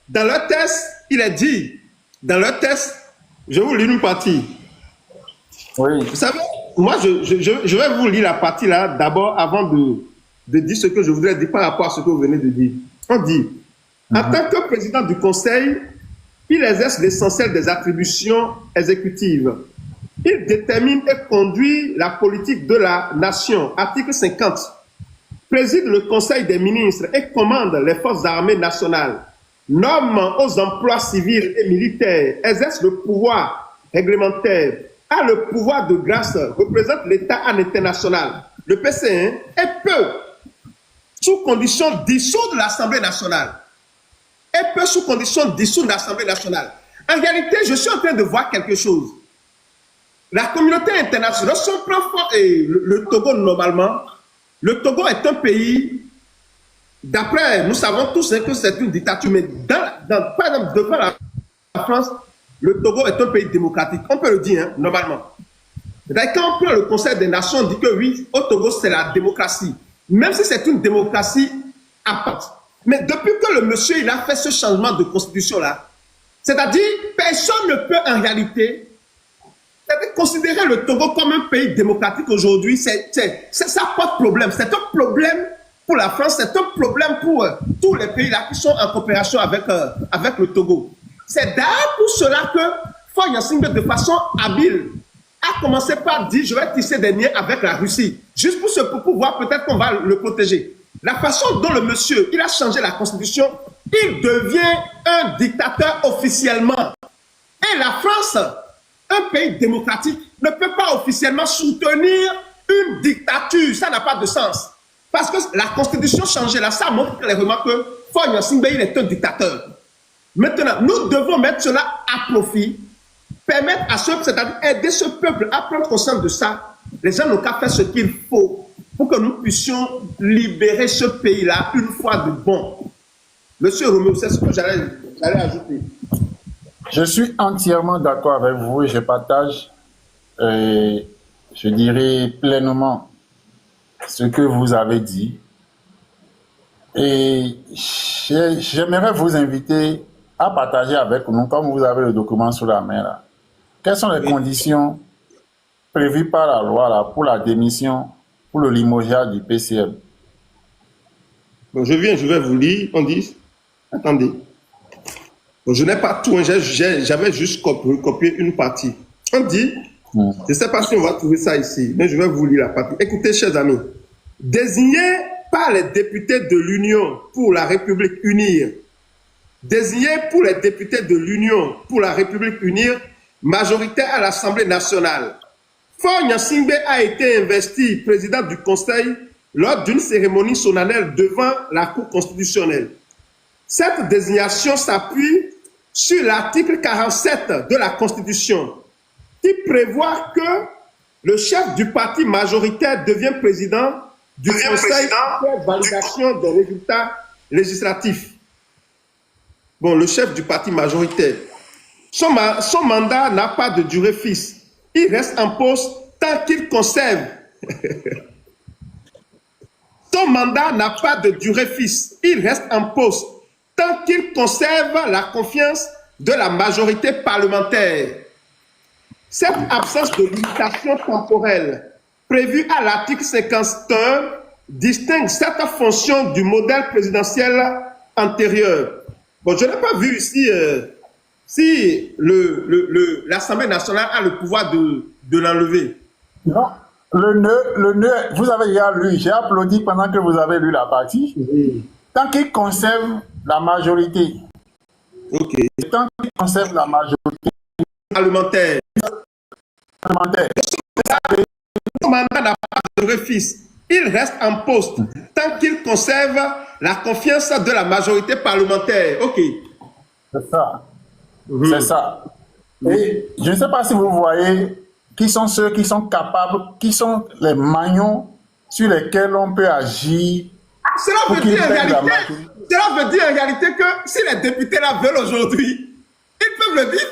Dans leur test, il est dit, dans leur test, je vous lis une partie. Oui. Vous savez, moi, je vais vous lire la partie là, d'abord, avant de dire ce que je voudrais dire par rapport à ce que vous venez de dire. On dit, en tant que président du Conseil, il exerce l'essentiel des attributions exécutives. Il détermine et conduit la politique de la nation. Article 50. Préside le Conseil des ministres et commande les forces armées nationales. Nomme aux emplois civils et militaires. Exerce le pouvoir réglementaire. A le pouvoir de grâce. Représente l'État à l'international. Le PCN et peut, sous condition, dissoudre l'Assemblée nationale. Et peut, sous condition, dissoudre l'Assemblée nationale. En réalité, je suis en train de voir quelque chose. La communauté internationale, si on prend le Togo normalement, le Togo est un pays, d'après, nous savons tous que c'est une dictature, mais par exemple, devant la France, le Togo est un pays démocratique. On peut le dire, hein, normalement. Quand on prend le Conseil des Nations, on dit que oui, au Togo, c'est la démocratie. Même si c'est une démocratie aparte. Mais depuis que le monsieur il a fait ce changement de constitution-là, c'est-à-dire, personne ne peut en réalité considérer le Togo comme un pays démocratique aujourd'hui, ça porte problème. C'est un problème pour la France, c'est un problème pour tous les pays là qui sont en coopération avec le Togo. C'est d'ailleurs pour cela que Faure Gnassingbé, de façon habile, a commencé par dire je vais tisser des liens avec la Russie, juste pour pouvoir peut-être qu'on va le protéger. La façon dont le monsieur il a changé la constitution, il devient un dictateur officiellement. Et la France, un pays démocratique, ne peut pas officiellement soutenir une dictature. Ça n'a pas de sens. Parce que la constitution changée là, ça montre clairement que Faure Gnassingbé, il est un dictateur. Maintenant, nous devons mettre cela à profit, permettre à ceux, c'est-à-dire aider ce peuple à prendre conscience de ça. Les gens n'ont qu'à faire ce qu'il faut pour que nous puissions libérer ce pays-là une fois de bon. Monsieur Roméo, c'est ce que j'allais ajouter. Je suis entièrement d'accord avec vous et je partage, je dirais pleinement ce que vous avez dit. Et j'aimerais vous inviter à partager avec nous, comme vous avez le document sous la main là, quelles sont les conditions prévues par la loi là, pour la démission, pour le limogeage du PCM. Bon, je vais vous lire, on dit, attendez. Bon, je n'ai pas tout, hein, j'avais juste copié une partie. On dit, je ne sais pas si on va trouver ça ici, mais je vais vous lire la partie. Écoutez, chers amis, désigné par les députés de l'Union pour la République unie, désigné pour les députés de l'Union pour la République unie, majoritaire à l'Assemblée nationale, Faure Gnassingbé a été investi président du Conseil lors d'une cérémonie solennelle devant la Cour constitutionnelle. Cette désignation s'appuie sur l'article 47 de la Constitution qui prévoit que le chef du parti majoritaire devient président du Conseil après validation des résultats législatifs. Bon, le chef du parti majoritaire. Son mandat n'a pas de durée fixe. Il reste en poste tant qu'il conserve. Son mandat n'a pas de durée fixe. Il reste en poste tant qu'il conserve la confiance de la majorité parlementaire. Cette absence de limitation temporelle prévue à l'article 51 distingue cette fonction du modèle présidentiel antérieur. Bon, je n'ai pas vu ici si l'Assemblée nationale a le pouvoir de l'enlever. Non, le nœud, vous avez déjà lu, j'ai applaudi pendant que vous avez lu la partie. Tant qu'il conserve la majorité, Ok. tant qu'il conserve la majorité Parlementaire. parlementaire, Son mandat n'a pas duré fils. Il reste en poste tant qu'il conserve la confiance de la majorité parlementaire. Ok. c'est ça. C'est ça. Et je ne sais pas si vous voyez qui sont ceux qui sont capables, qui sont les maillons sur lesquels on peut agir. Cela Pour veut qu'il dire en prenne la réalité, majorité. cela veut dire en réalité que si les députés la veulent aujourd'hui, ils peuvent le dire,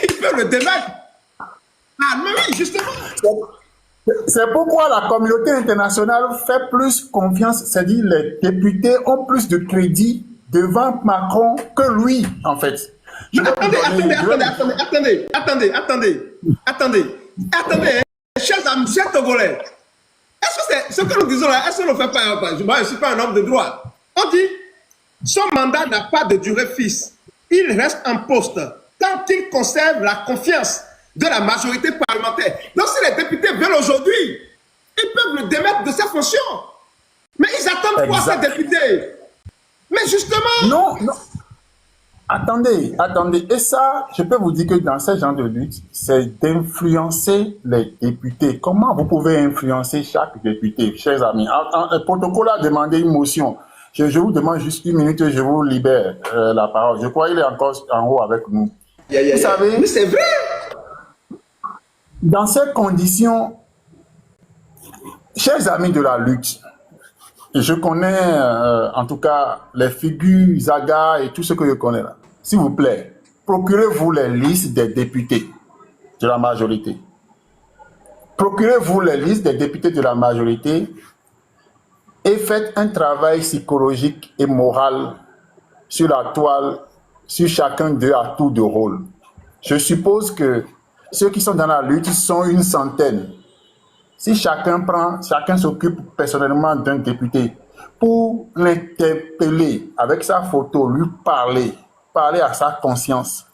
ils peuvent le démettre. Ah, mais oui, justement. C'est pourquoi la communauté internationale fait plus confiance, c'est-à-dire les députés ont plus de crédit devant Macron que lui, en fait. Je vais vous donner- Attendez, chers amis, chers Togolais, est-ce que c'est ce que nous disons là, est-ce qu'on ne fait pas, moi je ne suis pas un homme de droit. On dit, son mandat n'a pas de durée fixe. Il reste en poste tant qu'il conserve la confiance de la majorité parlementaire. Donc si les députés veulent aujourd'hui, ils peuvent le démettre de sa fonction. Mais ils attendent quoi ces députés? Mais justement... Non, non. Attendez. Et ça, je peux vous dire que dans ce genre de lutte, c'est d'influencer les députés. Comment vous pouvez influencer chaque député, chers amis? Le protocole a demandé une motion. Je vous demande juste une minute, je vous libère la parole. Je crois qu'il est encore en haut avec nous. Vous savez, Mais c'est vrai. dans ces conditions, chers amis de la lutte, je connais en tout cas les figures Zaga et tout ce que je connais là. S'il vous plaît, procurez-vous les listes des députés de la majorité. Procurez-vous les listes des députés de la majorité et faites un travail psychologique et moral sur la toile, sur chacun d'eux à tour de rôle. Je suppose que ceux qui sont dans la lutte sont une centaine. Si chacun s'occupe personnellement d'un député pour l'interpeller avec sa photo, lui parler à sa conscience,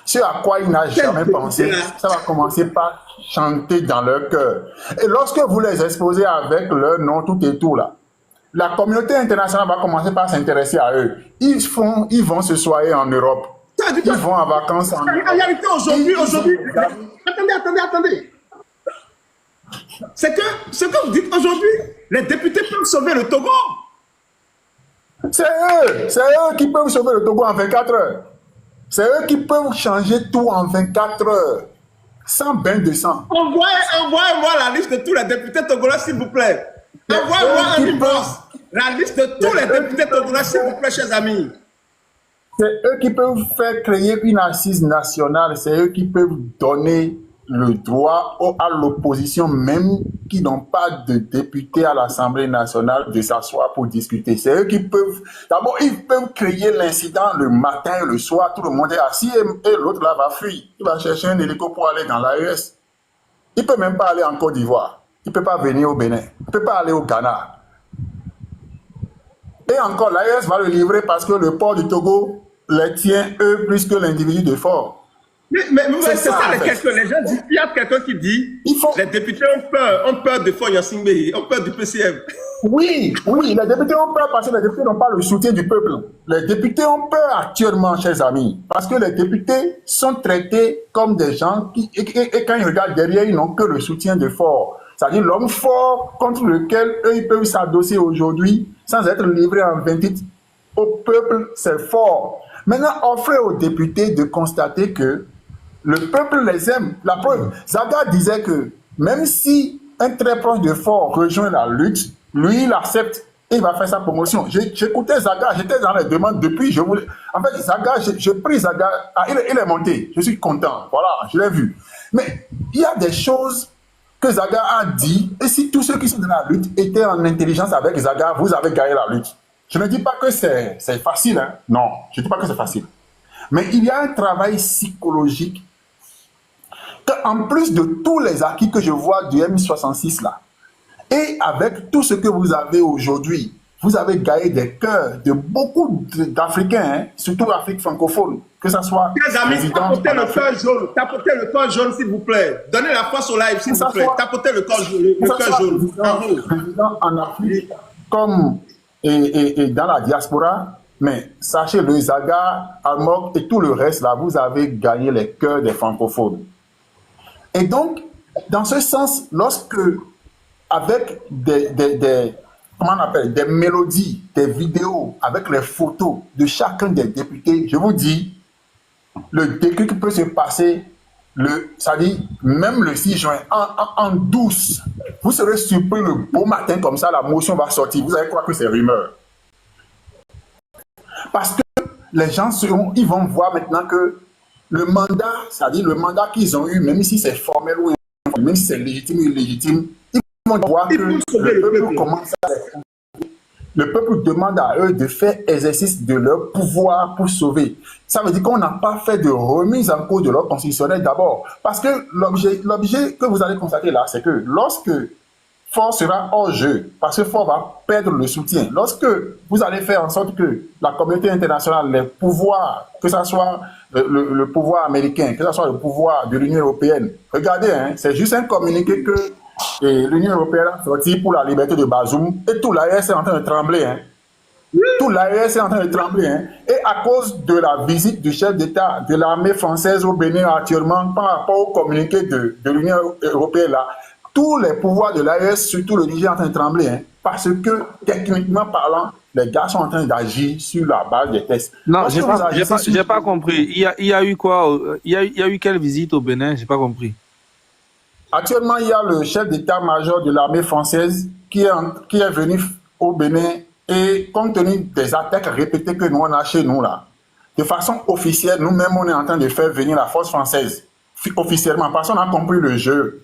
ce à quoi il n'a jamais pensé, ça va commencer par chanter dans leur cœur. Et lorsque vous les exposez avec leur nom, tout et tout là, la communauté internationale va commencer par s'intéresser à eux. Ils vont se soigner en Europe. Ils vont en vacances en Europe. En réalité, aujourd'hui, attendez. C'est que ce que vous dites aujourd'hui, les députés peuvent sauver le Togo. C'est eux qui peuvent sauver le Togo en 24 heures. C'est eux qui peuvent changer tout en 24 heures, sans bain de sang. Envoyez-moi la liste de tous les députés togolais, s'il vous plaît. Envoyez-moi un inbox. La liste de tous les députés togolais, s'il vous plaît, chers amis. C'est eux qui peuvent faire créer une assise nationale. C'est eux qui peuvent donner le droit à l'opposition, même qui n'ont pas de députés à l'Assemblée nationale, de s'asseoir pour discuter. C'est eux qui peuvent... D'abord, ils peuvent créer l'incident le matin et le soir. Tout le monde est assis et l'autre là va fuir. Il va chercher un hélico pour aller dans l'AES. Il ne peut même pas aller en Côte d'Ivoire. Il ne peut pas venir au Bénin. Il ne peut pas aller au Ghana. Et encore, l'AES va le livrer parce que le port du Togo les tient, eux, plus que l'individu de fort. Mais c'est ça la question. Les gens disent, il y a quelqu'un qui dit, les députés ont peur de Fonya Singbe, ont peur du PCM. Oui, les députés ont peur parce que les députés n'ont pas le soutien du peuple. Les députés ont peur actuellement, chers amis, parce que les députés sont traités comme des gens qui, et quand ils regardent derrière, ils n'ont que le soutien de fort. C'est-à-dire l'homme fort contre lequel eux, ils peuvent s'adosser aujourd'hui sans être livrés en 28 au peuple, c'est fort. Maintenant, offrez aux députés de constater que le peuple les aime. La preuve, Zaga disait que même si un très proche de Fort rejoint la lutte, lui, il accepte et il va faire sa promotion. J'écoutais Zaga, j'étais dans les demandes depuis, en fait, Zaga, j'ai pris Zaga, il est monté, je suis content, voilà, je l'ai vu. Mais il y a des choses que Zaga a dit, et si tous ceux qui sont dans la lutte étaient en intelligence avec Zaga, vous avez gagné la lutte. Je ne dis pas que c'est facile, hein. Non, je ne dis pas que c'est facile. Mais il y a un travail psychologique en plus de tous les acquis que je vois du M66 là, et avec tout ce que vous avez aujourd'hui, vous avez gagné des cœurs de beaucoup d'Africains, hein, surtout l'Afrique francophone, que ce soit Les amis, président tapotez en le Afrique, cœur jaune. Tapotez le cœur jaune, s'il vous plaît. Donnez la force au live, s'il que vous ce plaît. soit Tapotez le cœur jaune. que Le ce cœur soit jaune. En haut. président en Afrique comme et dans la diaspora, mais sachez le Zaga, Amok et tout le reste là, vous avez gagné les cœurs des francophones. Et donc, dans ce sens, lorsque avec comment on appelle, des mélodies, des vidéos, avec les photos de chacun des députés, je vous dis, le déclic peut se passer, c'est-à-dire même le 6 juin, en douce. Vous serez surpris le beau matin comme ça, la motion va sortir. Vous allez croire que c'est rumeur. Parce que les gens ils vont voir maintenant que le mandat, c'est-à-dire le mandat qu'ils ont eu, même si c'est formel ou informel, même si c'est légitime ou illégitime, ils vont voir que le peuple commence à... Le peuple demande à eux de faire exercice de leur pouvoir pour sauver. Ça veut dire qu'on n'a pas fait de remise en cause de l'ordre constitutionnel d'abord. Parce que l'objet que vous allez constater là, c'est que lorsque Fort sera hors jeu, parce que Fort va perdre le soutien. Lorsque vous allez faire en sorte que la communauté internationale, les pouvoirs, que ce soit le pouvoir américain, que ce soit le pouvoir de l'Union européenne, regardez, hein, c'est juste un communiqué que l'Union européenne a sorti pour la liberté de Bazoum, et tout l'AES est en train de trembler. Hein. Tout l'AES est en train de trembler. Hein. Et à cause de la visite du chef d'État de l'armée française au Bénin actuellement, par rapport au communiqué de l'Union européenne là, tous les pouvoirs de l'AES, surtout le Niger, est en train de trembler. Hein, parce que, techniquement parlant, les gars sont en train d'agir sur la base des tests. Non, j'ai pas compris. Il y a eu quoi? Il y a eu quelle visite au Bénin? J'ai pas compris. Actuellement, il y a le chef d'état-major de l'armée française qui est venu au Bénin et compte tenu des attaques répétées que nous on a chez nous là, de façon officielle, nous-mêmes on est en train de faire venir la force française officiellement parce qu'on a compris le jeu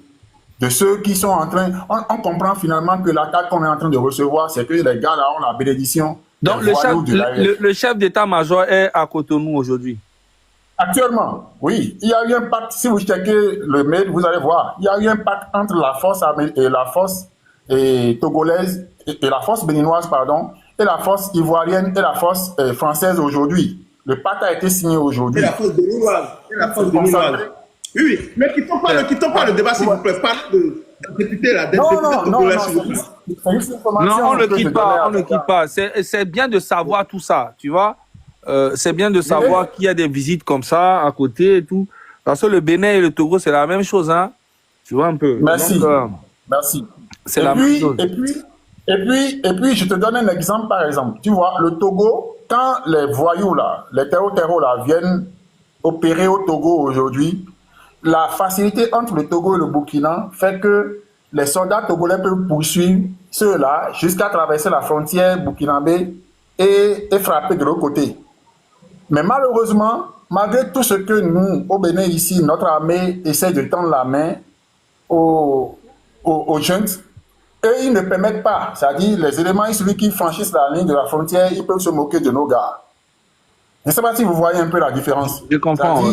de ceux qui sont en train... On comprend finalement que l'attaque qu'on est en train de recevoir, c'est que les gars là ont la bénédiction. Donc le chef d'état-major est à Cotonou aujourd'hui. Actuellement, oui. Il y a eu un pacte, si vous checkez le mail, vous allez voir, il y a eu un pacte entre la force togolaise et la force béninoise, pardon, et la force ivoirienne et la force française aujourd'hui. Le pacte a été signé aujourd'hui. Et la force béninoise. Et la force béninoise. Oui, oui. Mais quittons pas le débat, s'il vous plaît. Parlez de député là, Non, on ne quitte pas, on ne quitte pas. C'est bien de savoir tout ça, tu vois. C'est bien de savoir qu'il y a des visites comme ça à côté et tout. Parce que le Bénin et le Togo, c'est la même chose, hein. Tu vois un peu. Merci. Donc, merci. C'est la même chose. Et puis, je te donne un exemple, par exemple. Tu vois, le Togo, quand les voyous là, les terreaux là, viennent opérer au Togo aujourd'hui, la facilité entre le Togo et le Burkina fait que les soldats togolais peuvent poursuivre ceux-là jusqu'à traverser la frontière burkinabé et frapper de l'autre côté. Mais malheureusement, malgré tout ce que nous, au Bénin ici, notre armée essaie de tendre la main aux jeunes, eux, ils ne permettent pas. C'est-à-dire, les éléments, celui qui franchissent la ligne de la frontière, ils peuvent se moquer de nos gars. Je ne sais pas si vous voyez un peu la différence. Je comprends.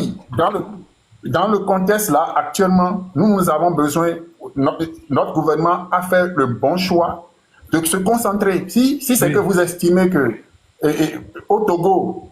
Dans le contexte là, actuellement, nous avons besoin, notre gouvernement a fait le bon choix de se concentrer. Si c'est que vous estimez que au Togo,